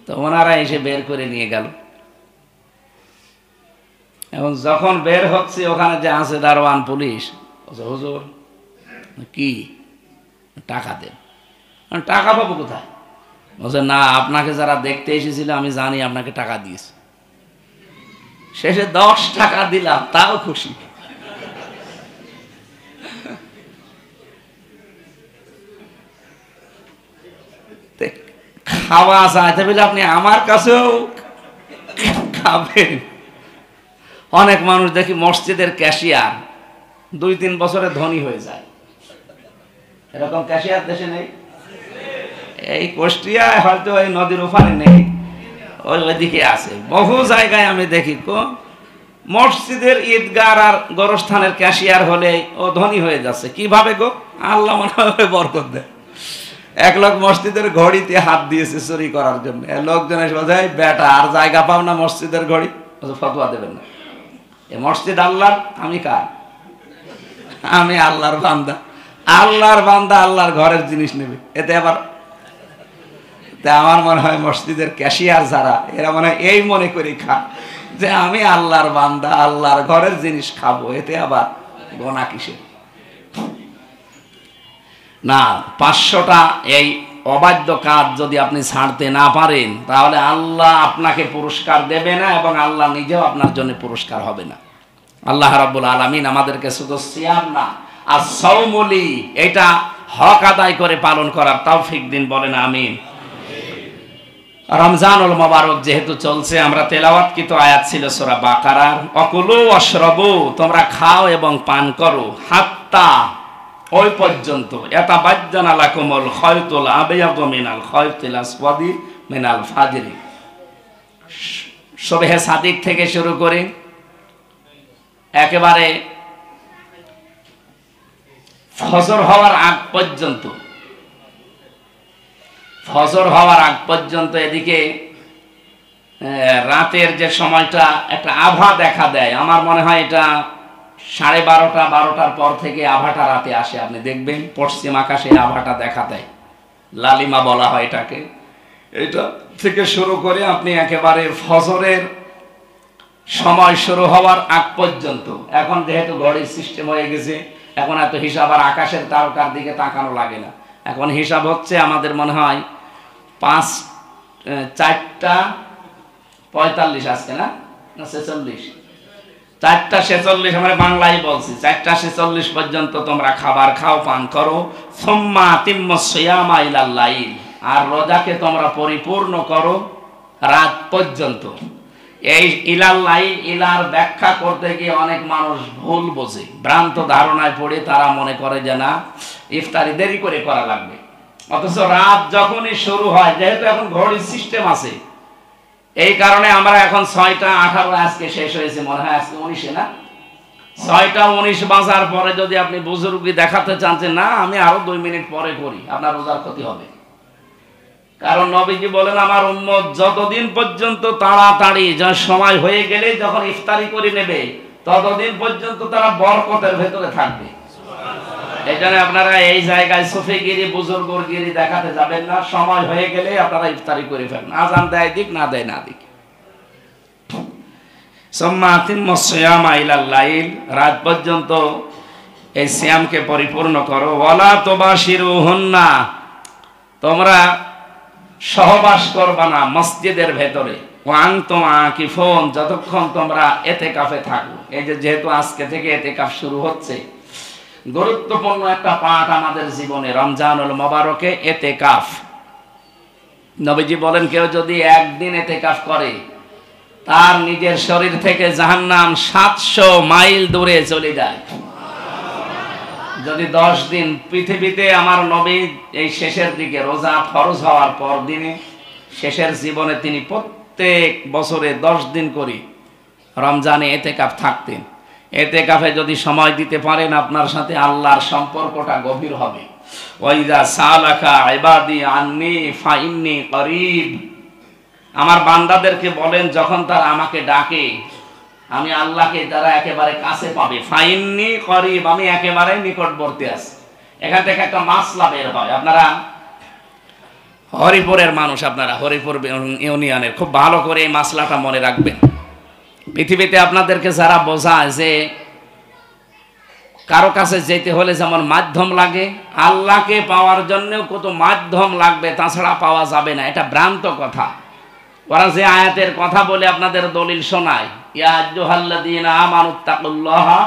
তো ওনারা এসে বের করে নিয়ে গেল। এবং যখন বের হচ্ছে, ওখানে যে আছে দারোয়ান পুলিশ, হুজুর কি টাকা দেন? টাকা পাবো কোথায়? বলছে না, আপনাকে যারা দেখতে এসেছিল আমি জানি আপনাকে টাকা দিয়েছে। শেষে 10 টাকা দিলাম, তাও খুশি। খাওয়া চাইতে বলে আপনি আমার কাছেও খাবেন। অনেক মানুষ দেখি মসজিদের ক্যাশিয়ার 2-3 বছরে ধনী হয়ে যায়। এরকম ক্যাশিয়ার দেশে নেই? এই কুষ্টিয়ায় হয়তো এই নদীর ওপারে নেই, ওইদিকে আছে। বহু জায়গায় আমি দেখি মসজিদের ঈদগাহ আর গোরস্থানের ক্যাশিয়ার হলে ও ধনী হয়ে যাচ্ছে। কিভাবে গো? আল্লাহ মনে হয় বরকত দেয়। এক লোক মসজিদের ঘড়িতে হাত দিয়েছে চুরি করার জন্য। লোকজন এসে বলছে, বেটা আর জায়গা পাও না মসজিদের ঘড়ি? ফতোয়া দেবেন না। এ মসজিদ আল্লাহর, আমি কার? আমি আল্লাহর বান্দা। আল্লাহর বান্দা আল্লাহর ঘরের জিনিস নেবে, এতে আবার আমার মনে হয় মসজিদের ক্যাশিয়ার যারা, এরা মনে হয় এই মনে করি খায় যে আমি আল্লাহর বান্দা, আল্লাহর ঘরের জিনিস খাবো, এতে আবার গোনা কিসের? না, 500টা এই অবাধ্য কাজ যদি আপনি ছাড়তে না পারেন, তাহলে আল্লাহ আপনাকে পুরস্কার দেবে না, এবং আল্লাহ নিজেও আপনার জন্য পুরস্কার হবে না। আল্লাহ রাব্বুল আলামিন আমাদেরকে শুধু সিয়াম না, আর সাওমুলি, এটা হক আদায় করে পালন করার তৌফিক দিন, বলেন আমিন। রমজানুল মুবারক যেহেতু চলছে, আমরা তেলাওয়াতকৃত আয়াত ছিল সূরা বাকারার, অকুলু ওয়াশরাবু, তোমরা খাও এবং পান করো, হাত্তা, ওই পর্যন্ত, ইয়াতাবাজ্জানা লাকুমুল খায়তুল আবয়াদু মিনাল খায়তিল আসওয়াদি মিনাল ফাজরি। সুবহে সাদিক থেকে শুরু করে একেবারে ফজর হওয়ার আগ পর্যন্ত, ফজর হওয়ার আগ পর্যন্ত এদিকে রাতের যে সময়টা একটা আভা দেখা দেয়, আমার মনে হয় এটা 12:30-12টার পর থেকে আভাটা রাতে আসে। আপনি দেখবেন পশ্চিম আকাশে আভাটা দেখা দেয়, লালিমা বলা হয় এটাকে। এটা থেকে শুরু করে আপনি একেবারে ফজরের সময় শুরু হওয়ার আগ পর্যন্ত, এখন যেহেতু ঘড়ির সিস্টেম হয়ে গেছে, এখন এত হিসাব আর আকাশের তারকার দিকে তাকানো লাগে না। এখন হিসাব হচ্ছে আমাদের মনে হয় 4:45 আজকে, না 46, 4:46, আমরা বাংলায় বলছি, 4:46 পর্যন্ত তোমরা খাবার খাও, পান করো। সুম্মা আতিম্মুস সিয়ামা ইলাল লাইল, আর রোজাকে তোমরা পরিপূর্ণ করো রাত পর্যন্ত। এই ইলাল লাইল, ইলার ব্যাখ্যা করতে গিয়ে অনেক মানুষ ভুল বোঝে, ভ্রান্ত ধারণায় পড়ে তারা মনে করে যে না, ইফতারি দেরি করে করা লাগবে। অথচ রাত যখনই শুরু হয়, যেহেতু এখন ঘড়ির সিস্টেম আছে, এই কারণে আমরা এখন 6:18, আজকে শেষ হয়েছে মনে হয়, আজকে 19, না 6টা 19 বাজার পরে যদি আপনি বুজুর্গি দেখাতে চান যে না আমি আরো 2 মিনিট পরে করি, আপনার রোজার ক্ষতি হবে। কারণ নবীজি বলেন আমার উম্মত যতদিন পর্যন্ত তাড়াতাড়ি সময় হয়ে গেলে যখন ইফতারি করে নেবে ততদিন পর্যন্ত তারা বরকতের ভেতরে থাকবে। এই জন্য আপনারা এই জায়গায় সুফিগিরি বুজুর্গগিরি দেখাতে যাবেন না, সময় হয়ে গেলে আপনারা ইফতারি করে ফেলেন, আজান দেয় দিক না দেয় না দিক। রাত পর্যন্ত এই সিয়ামকে পরিপূর্ণ করো। ওয়ালা তুবাশিরুহুন্না, তোমরা সহবাস করবা না মসজিদের ভেতরে। ওয়ানতুম আকিফুন, যতক্ষণ তোমরা ইতিকাফে থাকো। এই যে যেহেতু আজকে থেকে ইতিকাফ শুরু হচ্ছে, গুরুত্বপূর্ণ একটা পাঠ আমাদের জীবনে রমজানুল মোবারকে ইতিকাফ। নবীজি বলেন কেউ যদি একদিন ইতিকাফ করে তার নিজের শরীর থেকে জাহান্নাম 700 মাইল দূরে চলে যায়। যদি 10 দিন পৃথিবীতে আমার নবী এই শেষের দিকে রোজা ফরজ হওয়ার পর দিনে শেষের জীবনে তিনি প্রত্যেক বছরে 10 দিন করে রমজানে ইতিকাফ থাকতেন। ইতিকাফে যদি সময় দিতে পারেন আপনার সাথে আল্লাহর সম্পর্কটা গভীর হবে। ওয়াইদা সালাকা ইবাদি আন্নী ফাইন্নী করিব, আমার বান্দাদেরকে বলেন যখন তারা আমাকে ডাকে আমি আল্লাহকে তারা একেবারে কাছে পাবে। ফাইন্নী করিব, আমি একেবারে নিকটবর্তী আছি। এখান থেকে একটা মাসলা বের হয়। আপনারা হরিপুরের মানুষ, আপনারা হরিপুর ইউনিয়নের, খুব ভালো করে এই মাসলাটা মনে রাখবেন। পৃথিবীতে আপনাদেরকে যারা বোঝায় যে কারো কাছে যেতে হলে যেমন মাধ্যম লাগে, আল্লাহকে পাওয়ার জন্যও কত মাধ্যম লাগবে, তাছাড়া পাওয়া যাবে না, এটা ভ্রান্ত কথা। ওরা যে আয়াতের কথা বলে আপনাদের দলিল শোনায়, ইয়া আইয়ুহাল্লাযীনা আমানুত্তাকুল্লাহা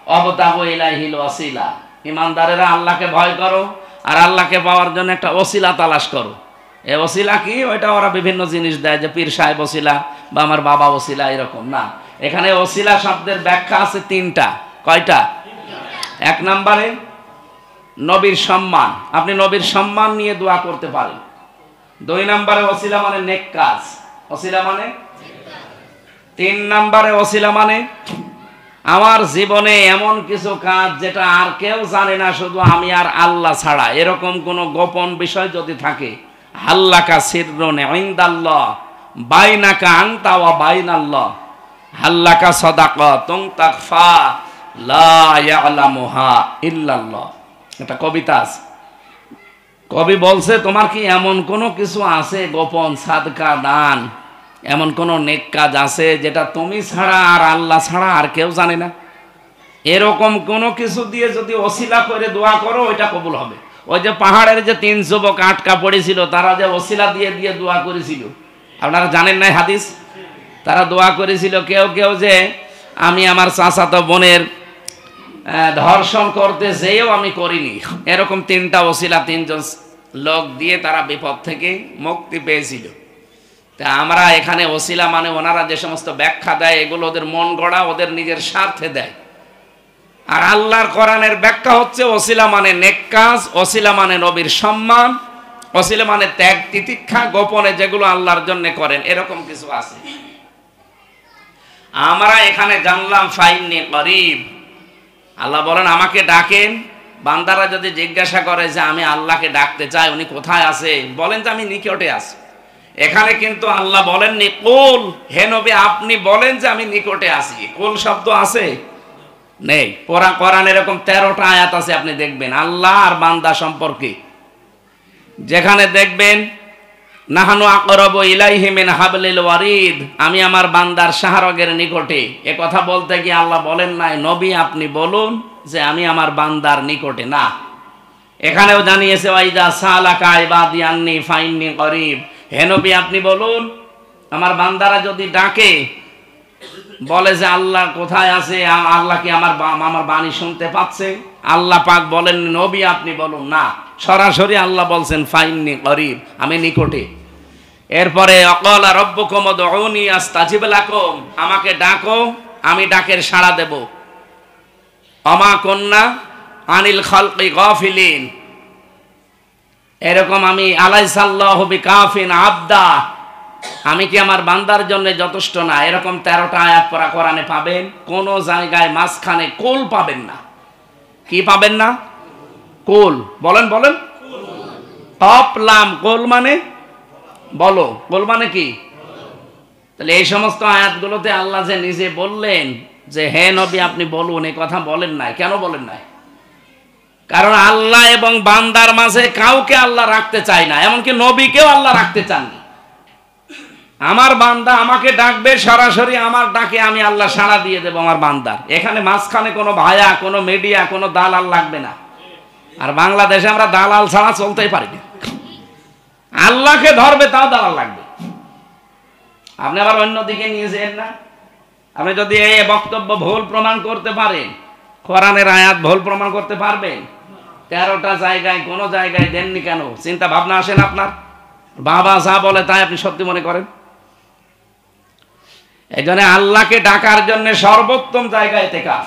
ওয়াবতাগু ইলাইহিল ওয়াসিলা, ঈমানদারেরা আল্লাহকে ভয় করো আর আল্লাহকে পাওয়ার জন্য একটা ওসিলা তালাশ করো। এই ওসিলা কি? ওইটা ওরা বিভিন্ন জিনিস দেয়, যে পীর সাহেব ওসিলা বা আমার বাবা ওসিলা, এরকম না। এখানে ওসিলা শব্দের ব্যাখ্যা আছে 3টা। কয়টা? 1 নম্বরে নবীর সম্মান, আপনি নবীর সম্মান নিয়ে দোয়া করতে পারেন। 2 নম্বরে ওসিলা মানে নেক কাজ, ওসিলা মানে। 3 নম্বরে ওসিলা মানে আমার জীবনে এমন কিছু কাজ যেটা আর কেউ জানে না, শুধু আমি আর আল্লাহ ছাড়া, এরকম কোন গোপন বিষয় যদি থাকে, হাল্লাকা সিররুন ইনদাল্লাহ বাইনাকা আনতা ওয়া বাইনাল্লাহ, হাল্লাকা সাদাকাতুন তাখফা লা ইয়ালামুহা ইল্লাল্লাহ। এটা কবিতা আছে। কবি বলছে তোমার কি এমন কোনো কিছু আছে গোপন সাদকা দান, এমন কোন নেক কাজ আছে যেটা তুমি ছাড়া আর আল্লাহ ছাড়া আর কেউ জানে না? এরকম কোনো কিছু দিয়ে যদি ওসিলা করে দোয়া করো ওইটা কবুল হবে। ওই যে পাহাড়ের যে 3 যুবক আটকা পড়েছিল, তারা যে ওসিলা দিয়ে দিয়ে দোয়া করেছিল, আপনারা জানেন না হাদিস? তারা দোয়া করেছিল, কেউ কেউ যে আমি আমার চাচাতো বোনের ধর্ষণ করতে যেও আমি করিনি, এরকম 3টা ওসিলা 3 জন লোক দিয়ে তারা বিপদ থেকে মুক্তি পেয়েছিল। তা আমরা এখানে ওসিলা মানে ওনারা যে সমস্ত ব্যাখ্যা দেয় এগুলো ওদের মন গড়া, ওদের নিজের স্বার্থে দেয়। আর আল্লাহর কোরআনের ব্যাখ্যা হচ্ছে ওসিলা মানে নেক কাজ, ওসিলা মানে নবীর সম্মান, ওসিলা মানে ত্যাগ তিতিক্ষা, গোপনে যেগুলো আল্লাহর জন্য করেন, এরকম কিছু আছে। আমরা এখানে জানলাম ফাইন্নী করিব, আল্লাহ বলেন আমাকে ডাকেন। বান্দারা যদি জিজ্ঞাসা করে যে আমি আল্লাহকে ডাকতে চাই, উনি কোথায় আছে, বলেন যে আমি নিকটে আছি। এখানে কিন্তু আল্লাহ বলেননি কুল, হে নবী আপনি বলেন যে আমি নিকটে আছি। কুল শব্দ আছে? নেই। কোরআন এরকম 13টা আয়াত আছে, আপনি দেখবেন আল্লাহ আর বান্দা সম্পর্কে, যেখানে দেখবেন নাহানু আকরাবু ইলাইহি মিন হাবলিল ওয়ারিদ, আমি আমার বান্দার শাহরগের নিকটে। এ কথা বলতে গিয়ে আল্লাহ বলেন নাই নবী আপনি বলুন যে আমি আমার বান্দার নিকটে। না, এখানেও জানিয়েছে ওয়াইদা সালাকা ইবাদি আন্নী ফাইন্নী করিব, হে নবী আপনি বলুন আমার বান্দারা যদি ডাকে, বলে যে আল্লাহ কোথায় আছে, আল্লাহ কি আমার বাণী শুনতে পাচ্ছে, আল্লাহ পাক বলেন নবী আপনি বলুন না, সরাসরি আল্লাহ বলছেন ফাইন্নী করিব, আমি নিকটে। এরপরে অকালা রব্বুকুম উদউনি আস্তাজিব লাকুম, আমাকে ডাকো আমি ডাকের সাড়া দেব। আমা কুন্না আনিল খালকি গাফিলিন, এরকম আমি আলাইসাল্লাহু বিকাফিন আবদা, আমি কি আমার বান্দার জন্য যথেষ্ট না? এরকম 13টা আয়াত পড়া কোরআনে পাবেন। কোন জায়গায় মাঝখানে কোল পাবেন না। কি পাবেন না? কোল। বলেন বলেন। কফ লাম কোল মানে বলো, কোল মানে কি? তাহলে এই সমস্ত আয়াতগুলোতে আল্লাহ যে নিজে বললেন যে হে নবী আপনি বলুন, এই কথা বলেন নাই। কেন বলেন নাই? কারণ আল্লাহ এবং বান্দার মাঝে কাউকে আল্লাহ রাখতে চায় না, এমনকি নবীকেও আল্লাহ রাখতে চাননি। আমার বান্দা আমাকে ডাকবে সরাসরি, আমার ডাকে আমি আল্লাহ সাড়া দিয়ে দেব আমার বান্দার। এখানে মাঝখানে কোনো ভায়া, কোনো মিডিয়া, কোনো দালাল লাগবে না। আর বাংলাদেশে আমরা দালাল ছাড়া চলতেই পারি না। আল্লাহকে ধরবে তাও দালাল লাগবে। আপনি আবার অন্যদিকে নিয়ে যেন না। আপনি যদি এই বক্তব্য ভুল প্রমাণ করতে পারেন, কোরআনের আয়াত ভুল প্রমাণ করতে পারবেন, 13টা জায়গায় কোনো জায়গায় দেননি কেন? চিন্তা ভাবনা আসেন আপনার? বাবা যা বলে তাই আপনি সত্যি মনে করেন? এই জন্য আল্লাহকে ডাকার জন্য সর্বোত্তম জায়গায় ইতিকাফ।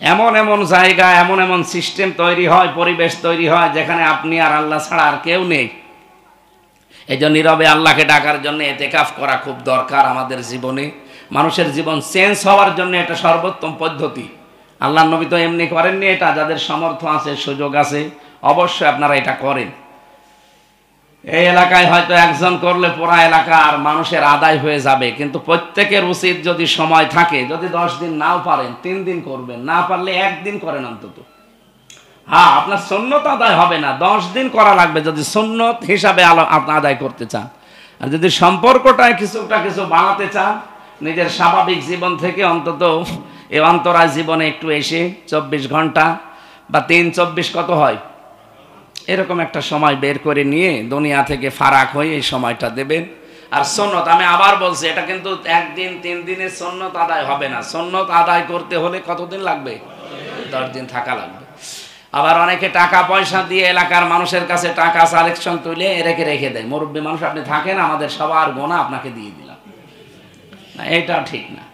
এমন এমন জায়গা, এমন এমন সিস্টেম তৈরি হয়, পরিবেশ তৈরি হয় যেখানে আপনি আর আল্লাহ ছাড়া আর কেউ নেই। এই জন্য নীরবে আল্লাহকে ডাকার জন্য ইতিকাফ করা খুব দরকার আমাদের জীবনে। মানুষের জীবন চেঞ্জ হওয়ার জন্য এটা সর্বোত্তম পদ্ধতি। আল্লাহর নবী তো এমনি করেননি এটা। যাদের সামর্থ্য আছে, সুযোগ আছে, অবশ্যই আপনারা এটা করেন। এই এলাকায় হয়তো একজন করলে পুরা এলাকার মানুষের আদায় হয়ে যাবে, কিন্তু প্রত্যেকের উচিত যদি সময় থাকে, যদি 10 দিন নাও পারেন 3 দিন করবেন, না পারলে 1 দিন করেন অন্তত। হ্যাঁ, আপনার সুন্নত আদায় হবে না, 10 দিন করা লাগবে যদি সুন্নত হিসাবে আপনি আদায় করতে চান। আর যদি সম্পর্কটায় কিছুটা কিছু বাড়াতে চান, নিজের স্বাভাবিক জীবন থেকে অন্তত এই অন্তরায় জীবনে একটু এসে 24 ঘন্টা বা 3-24 কত হয়, এরকম একটা সময় বের করে নিয়ে দুনিয়া থেকে ফারাক হয়ে এই সময়টা দেবেন। আর সুন্নত, আমি আবার বলছি, এটা কিন্তু 1 দিন 3 দিনের সুন্নত আদায় হবে না। সুন্নত আদায় করতে হলে কতদিন লাগবে? 10 দিন থাকা লাগবে। আবার অনেকে টাকা পয়সা দিয়ে এলাকার মানুষের কাছে টাকা কালেকশন তুলে রেখে দেয়। মুরব্বী মানুষ আপনি থাকেন, আমাদের সবার গোনা আপনাকে দিয়ে দিলাম, না এটা ঠিক না।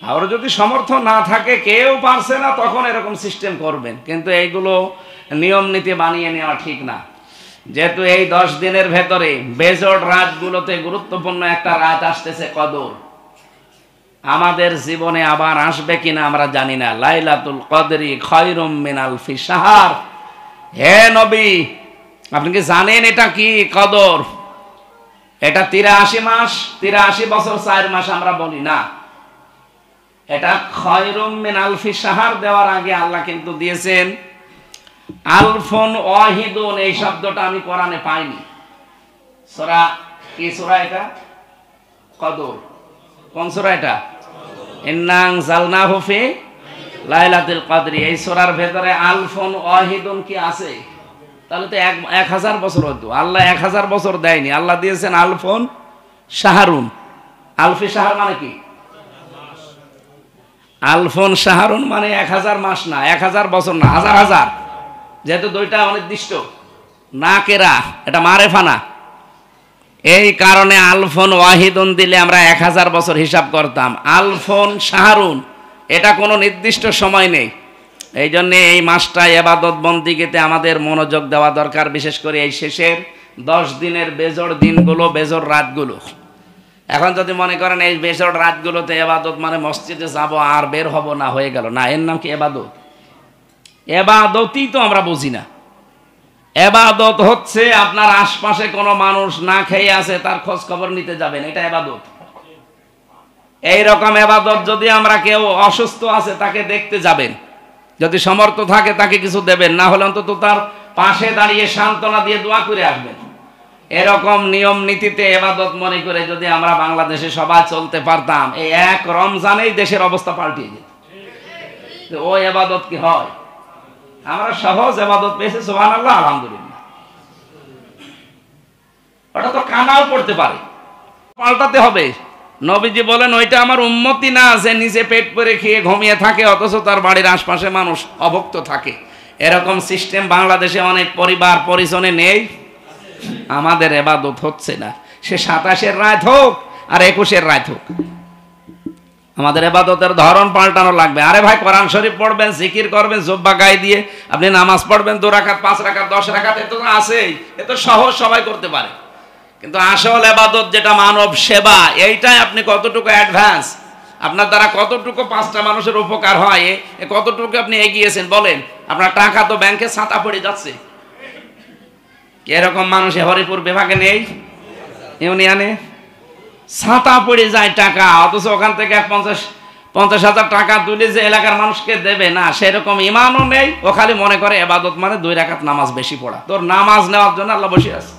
আর যদি সমর্থন না থাকে, কেউ পারছে না, তখন এরকম সিস্টেম করবেন, কিন্তু এইগুলো নিয়ম নীতি বানিয়ে নেওয়া ঠিক না। যেহেতু এই 10 দিনের ভেতরে বেজোড় রাতগুলোতে গুরুত্বপূর্ণ একটা রাত আসতেছে কদর। আমাদের জীবনে আবার আসবে কিনা আমরা জানি না। লাইলাতুল কদরি খায়রুম মিন আলফি শাহর। হে নবী, আপনি কি জানেন এটা কি কদর? এটা 83 মাস, 83 বছর 4 মাস আমরা বলি না। এটা খায়রুম মিন আলফি শাহর দেওয়ার আগে আল্লাহ কিন্তু দিয়েছেন আলফুন ওয়াহিদুন। এই শব্দটা আমি কোরআনে পাইনি। সূরা কি সূরা এটা? কদর। কোন সূরা এটা? ইন্না আনজালনাহু ফি লাইলাতুল কদরি। এই সূরার ভেতরে আলফুন ওয়াহিদুন কি আছে? তাহলে তো 1000 বছর হতো। আল্লাহ 1000 বছর দেয়নি, আল্লাহ দিয়েছেন আলফুন শাহরুন। আলফি শাহর মানে কি? আলফুন শাহরুন মানে 1000 মাস না, 1000 বছর না, হাজার হাজার। যেহেতু দুইটা অনির্দিষ্ট, না কেরা, এটা মারেফা না। এই কারণে আলফুন ওয়াহিদুন দিলে আমরা 1000 বছর হিসাব করতাম। আলফুন শাহরুন এটা কোনো নির্দিষ্ট সময় নেই। এই জন্যে এই মাসটা ইবাদত বন্দিগিতে আমাদের মনোযোগ দেওয়া দরকার, বিশেষ করে এই শেষের 10 দিনের বেজোড় দিনগুলো, বেজোড় রাতগুলো। এখন যদি মনে করেন এই বেজোড় রাতগুলোতে ইবাদত মানে মসজিদে যাব আর বের হব না, হয়ে গেল না, এর নাম কি ইবাদত? ইবাদতই তো আমরা বুঝি না। ইবাদত হচ্ছে আপনার আশপাশে কোনো মানুষ না খেয়ে আছে, তার খোঁজ খবর নিতে যাবেন, এটা ইবাদত। এইরকম ইবাদত যদি আমরা, কেউ অসুস্থ আছে তাকে দেখতে যাবেন, যদি সমর্থ থাকে তাকে কিছু দেবেন, না হলে অন্তত তার পাশে দাঁড়িয়ে সান্ত্বনা দিয়ে দোয়া করে আসবেন। এরকম নিয়ম নীতিতে ইবাদত মনে করে যদি আমরা বাংলাদেশে সবাই চলতে পারতাম, এই এক রমজানেই দেশের অবস্থা পাল্টিয়ে যেত। ও ইবাদত কি হয়? আমরা সহজ ইবাদত পেয়েছি, সুবহানাল্লাহ, আলহামদুলিল্লাহ। ওটা তো কানাও পড়তে পারে, পাল্টাতে হবে। নবীজি বলেন ওইটা আমার উম্মতি না যে নিজে পেট ভরে খেয়ে ঘুমিয়ে থাকে অথচ তার বাড়ির আশপাশে মানুষ অভুক্ত থাকে। এরকম সিস্টেম বাংলাদেশে অনেক পরিবার পরিজনে নেই। আমাদের ইবাদত হচ্ছে না, সে 27-এর রাত হোক আর 21-এর রাত হোক, আমাদের ইবাদতের ধরন পাল্টানো লাগবে। আরে ভাই, কোরআন শরীফ পড়বেন, জিকির করবেন, জুব্বা গায়ে দিয়ে আপনি নামাজ পড়বেন 2 রাকাত 5 রাকাত 10 রাকাত, এ তো আছেই, এ তো সহজ, সবাই করতে পারে। কিন্তু আসল ইবাদত যেটা মানব সেবা, এইটাই আপনি কতটুকু অ্যাডভান্স, আপনার দ্বারা কতটুকু 5টা মানুষের উপকার হয়, কতটুকু আপনি এগিয়েছেন বলেন। আপনার টাকা তো ব্যাংকে ছাতা পড়ে যাচ্ছে, এরকম মানুষ হরিপুর বিভাগে নেই, ইউনিয়নে ছাতা পড়ে যায় টাকা, অথচ ওখান থেকে 50,000 টাকা তুলে যে এলাকার মানুষকে দেবে না, সেরকম ইমানও নেই। ও খালি মনে করে ইবাদত মানে 2 রাকাত নামাজ বেশি পড়া। তোর নামাজ নেওয়ার জন্য আল্লাহ বসে আছে।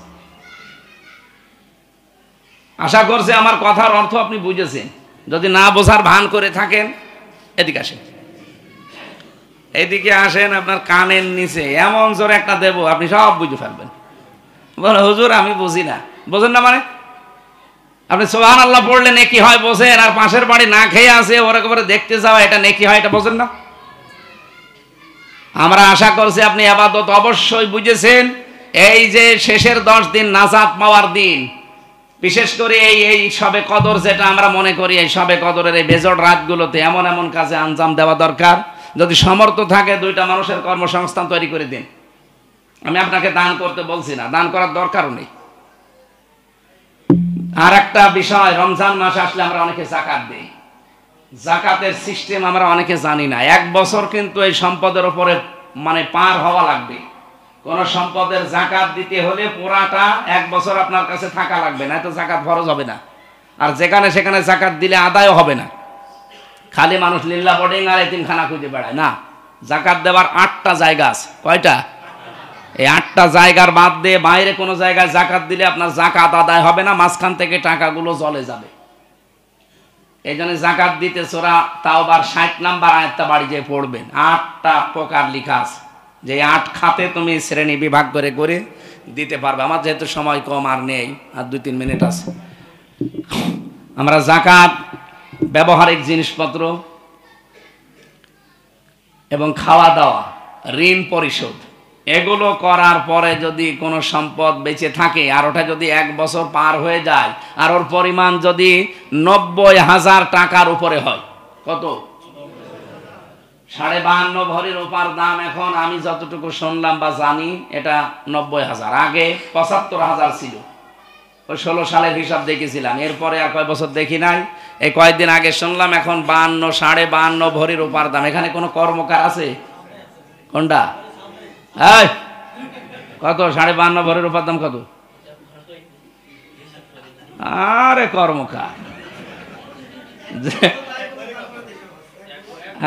আশা করছি আমার কথার অর্থ আপনি বুঝেছেন। যদি না বোঝার ভান করে থাকেন, এদিকে আসেন, এদিকে আসেন, আপনার কানের নিচে এমন জোরে একটা দেব, আপনি সব বুঝে ফেলবেন। বলে হুজুর আমি বুঝি না। বোঝেন না মানে? আপনি সুবহানাল্লাহ পড়লে নেকি হয় বোঝেন, আর পাশের বাড়ি না খেয়ে আসে ওর একেবারে দেখতে যাওয়া এটা নেকি হয়, এটা বোঝেন না? আমরা আশা করছি আপনি ইবাদত অবশ্যই বুঝেছেন। এই যে শেষের 10 দিন নাজাত পাওয়ার দিন, বিশেষ করে এই শবে কদর যেটা আমরা মনে করি, এই শবে কদরের এই বেজোড় রাতগুলোতে এমন এমন কাজে আঞ্জাম দেওয়া দরকার। যদি সমর্থ থাকে 2টা মানুষের কর্মসংস্থান তৈরি করে দিন। আমি আপনাকে দান করতে বলছি না, দান করার দরকারও নেই। আর একটা বিষয়, রমজান মাস আসলে আমরা অনেকে যাকাত দেই। যাকাতের সিস্টেম আমরা অনেকে জানি না। 1 বছর কিন্তু এই সম্পদের উপরে মানে পার হওয়া লাগবে। কোন সম্পদের যাকাত দিতে হলে পুরাটা 1 বছর আপনার কাছে থাকা লাগবে, না তো যাকাত ফরজ হবে না। আর যেখানে সেখানে যাকাত দিলে আদায়ও হবে না। খালি মানুষ লিল্লা বোর্ডিং আর এতিমখানা খুঁজে বেড়ায় না। যাকাত দেওয়ার 8টা জায়গা আছে। কয়টা? এই 8টা জায়গার বাদ দিয়ে বাইরে কোনো জায়গায় যাকাত দিলে আপনার যাকাত আদায় হবে না, মাঝখান থেকে টাকাগুলো জলে যাবে। এই জন্য যাকাত দিতে সূরা তাওবার 60 নম্বর আয়াতটা বাড়ি যেয়ে পড়বেন। 8টা প্রকার লেখা আছে, যে 8 খাতে তুমি শ্রেণী বিভাগ করে করে দিতে পারবে। আমার যেহেতু সময় কম আর নেই, আর 2-3 মিনিট আছে। আমরা যাকাত, ব্যবহারিক জিনিসপত্র এবং খাওয়া দাওয়া, ঋণ পরিশোধ, এগুলো করার পরে যদি কোনো সম্পদ বেঁচে থাকে আর ওটা যদি 1 বছর পার হয়ে যায় আর ওর পরিমাণ যদি 90,000 টাকার উপরে হয়, কত? 52.5 ভরির রূপার দাম এখন আমি যতটুকু শুনলাম বা জানি এটা 90,000। আগে 75,000 ছিল। ওই 16 সালের হিসাব দেখেছিলাম, এরপরে আর কয় বছর দেখি নাই। এই কয়েকদিন আগে শুনলাম এখন 52, 52.5 ভরির রূপার দাম। এখানে কোনো কর্মকার আছে? কোনটা? এই কত? 52.5 ভরির রূপার দাম কত? আরে কর্মকার,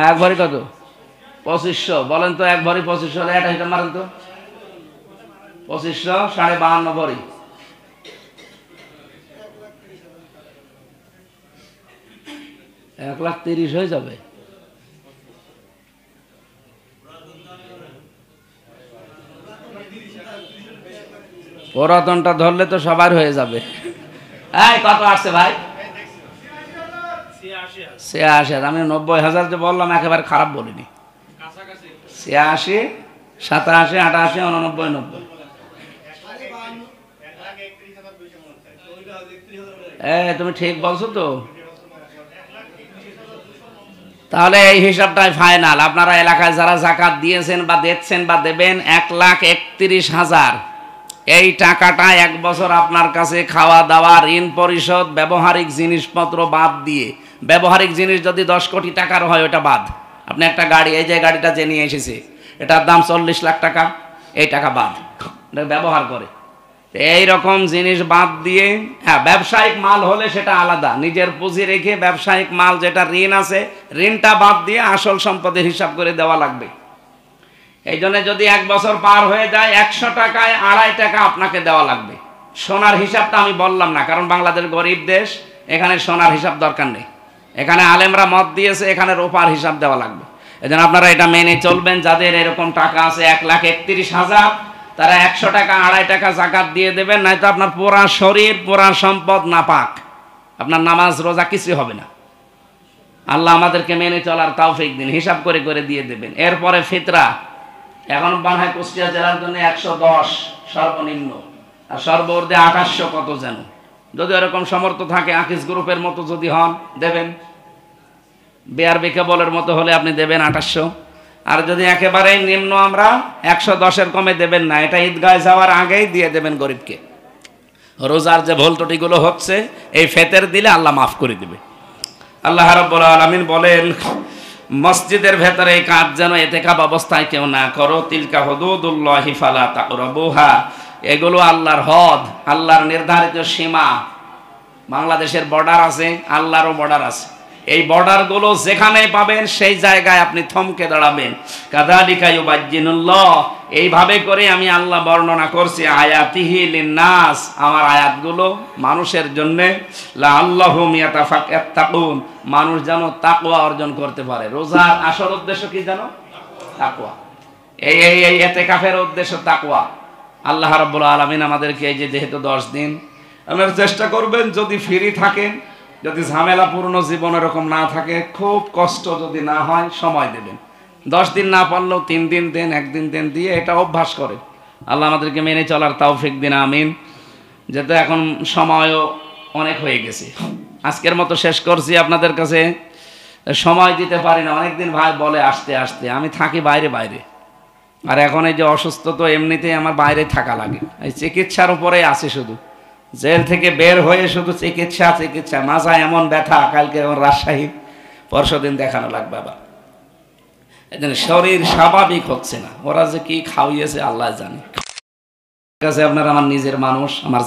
1 ভরি কত? 2500। বলেন তো 1 ভরি 2500 হলে এটা হিসাব মারেন তো। 2500 52.5 ভরি, 1,30,000 হয়ে যাবে। পুরাতনটা ধরলে তো সবার হয়ে যাবে। এই কত আসছে ভাই? 86,000। আমি 90,000 যে বললাম একেবারে খারাপ বলিনি। 86, 87, 88, 89, 90। তুমি ঠিক বলছো তো। তাহলে এই হিসাবটাই ফাইনাল। আপনারা এলাকায় যারা যাকাত দিয়েছেন বা দিচ্ছেন বা দেবেন, 1,31,000, এই টাকাটা 1 বছর আপনার কাছে খাওয়া দাওয়া, ঋণ পরিশোধ, ব্যবহারিক জিনিসপত্র বাদ দিয়ে, ব্যবহারিক জিনিস যদি 10 কোটি টাকার হয় ওটা বাদ। আপনি একটা গাড়ি, এই যে গাড়িটা যে নিয়ে এসেছে এটার দাম 40 লাখ টাকা, এই টাকা বাদ, এটা ব্যবহার করে। এই রকম জিনিস বাদ দিয়ে, হ্যাঁ ব্যবসায়িক মাল হলে সেটা আলাদা, নিজের পুঁজি রেখে ব্যবসায়িক মাল যেটা ঋণ আছে, ঋণটা বাদ দিয়ে আসল সম্পদের হিসাব করে দেওয়া লাগবে। এই জন্য যদি 1 বছর পার হয়ে যায় 100 টাকায় 2.5 টাকা আপনাকে দেওয়া লাগবে। সোনার হিসাবটা আমি বললাম না, কারণ বাংলাদেশ গরিব দেশ, এখানে সোনার হিসাব দরকার নেই। এখানে আলেমরা মত দিয়েছে এখানে রূপার হিসাব দেওয়া লাগবে। এই জন্য আপনারা এটা মেনে চলবেন। যাদের এরকম টাকা আছে 1,31,000, তারা 100 টাকা 2.5 টাকা যাকাত দিয়ে দেবেন, নয়তো আপনার পুরা শরীর, পুরা সম্পদ নাপাক, আপনার নামাজ রোজা কিছু হবে না। আল্লাহ আমাদেরকে মেনে চলার তৌফিক দিন। হিসাব করে করে দিয়ে দেবেন। এরপরে ফিতরা, এখন বাংলায় কুষ্টিয়া জেলার জন্য 110 সর্বনিম্ন, আর সর্বঊর্ধ্বে 2800 কত যেন। যদি এরকম সমর্থ থাকে, আকিস গ্রুপের মতো যদি হন দেবেন, বিআরবি কেবলের মতো হলে আপনি দেবেন 2800। আর যদি একেবারেই নিম্ন আমরা 110-এর কমে দেবেন না, এটা ঈদগায় যাওয়ার আগেই দিয়ে দেবেন গরিবকে। রোজার যে ভুল ত্রুটিগুলো হচ্ছে এই ফেতের দিলে আল্লাহ মাফ করে দিবে। আল্লাহ রাব্বুল আলামিন বলেন, মসজিদের ভেতরে এই কাজ যেন এতেকাব অবস্থায় কেউ না করো। তিলকা হুদুদুল্লাহি ফালা তাকরাবুহা, এগুলো আল্লাহর হদ, আল্লাহর নির্ধারিত সীমা। বাংলাদেশের বর্ডার আছে, আল্লাহরও বর্ডার আছে। এই বর্ডারগুলো যেখানে পাবেন সেই জায়গায় আপনি থমকে দাঁড়াবেন। কাযালিকা ইউবাজ্জিনুল্লাহ, এইভাবে করে আমি আল্লাহ বর্ণনা করছি আয়াতিহি লিন্নাস, আমার আয়াতগুলো মানুষের জন্য, লাআল্লাহুম ইয়াতাফাক্কাহুন, মানুষ যেন তাকওয়া অর্জন করতে পারে। রোজার আসল উদ্দেশ্য কি জানো? তাকওয়া। এই ইতিকাফের উদ্দেশ্য তাকওয়া। আল্লাহ রাব্বুল আলামিন আমাদেরকে এই যে যেহেতু 10 দিন, আপনারা চেষ্টা করবেন যদি ফ্রি থাকেন, যদি ঝামেলাপূর্ণ জীবন এরকম না থাকে, খুব কষ্ট যদি না হয়, সময় দেবেন। 10 দিন না পারলেও 3 দিন দেন, 1 দিন দেন, দিয়ে এটা অভ্যাস করে আল্লাহ আমাদেরকে মেনে চলার তৌফিক দিন, আমিন। যেহেতু এখন সময়ও অনেক হয়ে গেছে, আজকের মতো শেষ করছি। আপনাদের কাছে সময় দিতে পারি না, অনেকদিন ভাই বলে আসতে আসতে, আমি থাকি বাইরে বাইরে, আর এখন এই যে অসুস্থ, তো এমনিতেই আমার বাইরে থাকা লাগে, এই চিকিৎসার উপরেই আছে শুধু। জেল থেকে বের হয়ে শুধু চিকিৎসা চিকিৎসা, মাথায় এমন ব্যথা, কালকে আমার রাজশাহী, পরশুদিন দেখানো লাগবে আবার। এজন্য শরীর স্বাভাবিক হচ্ছে না, ওরা যে কি খাওয়িয়েছে আল্লাহ জানে। কাছে আপনারা আমার নিজের মানুষ, আমার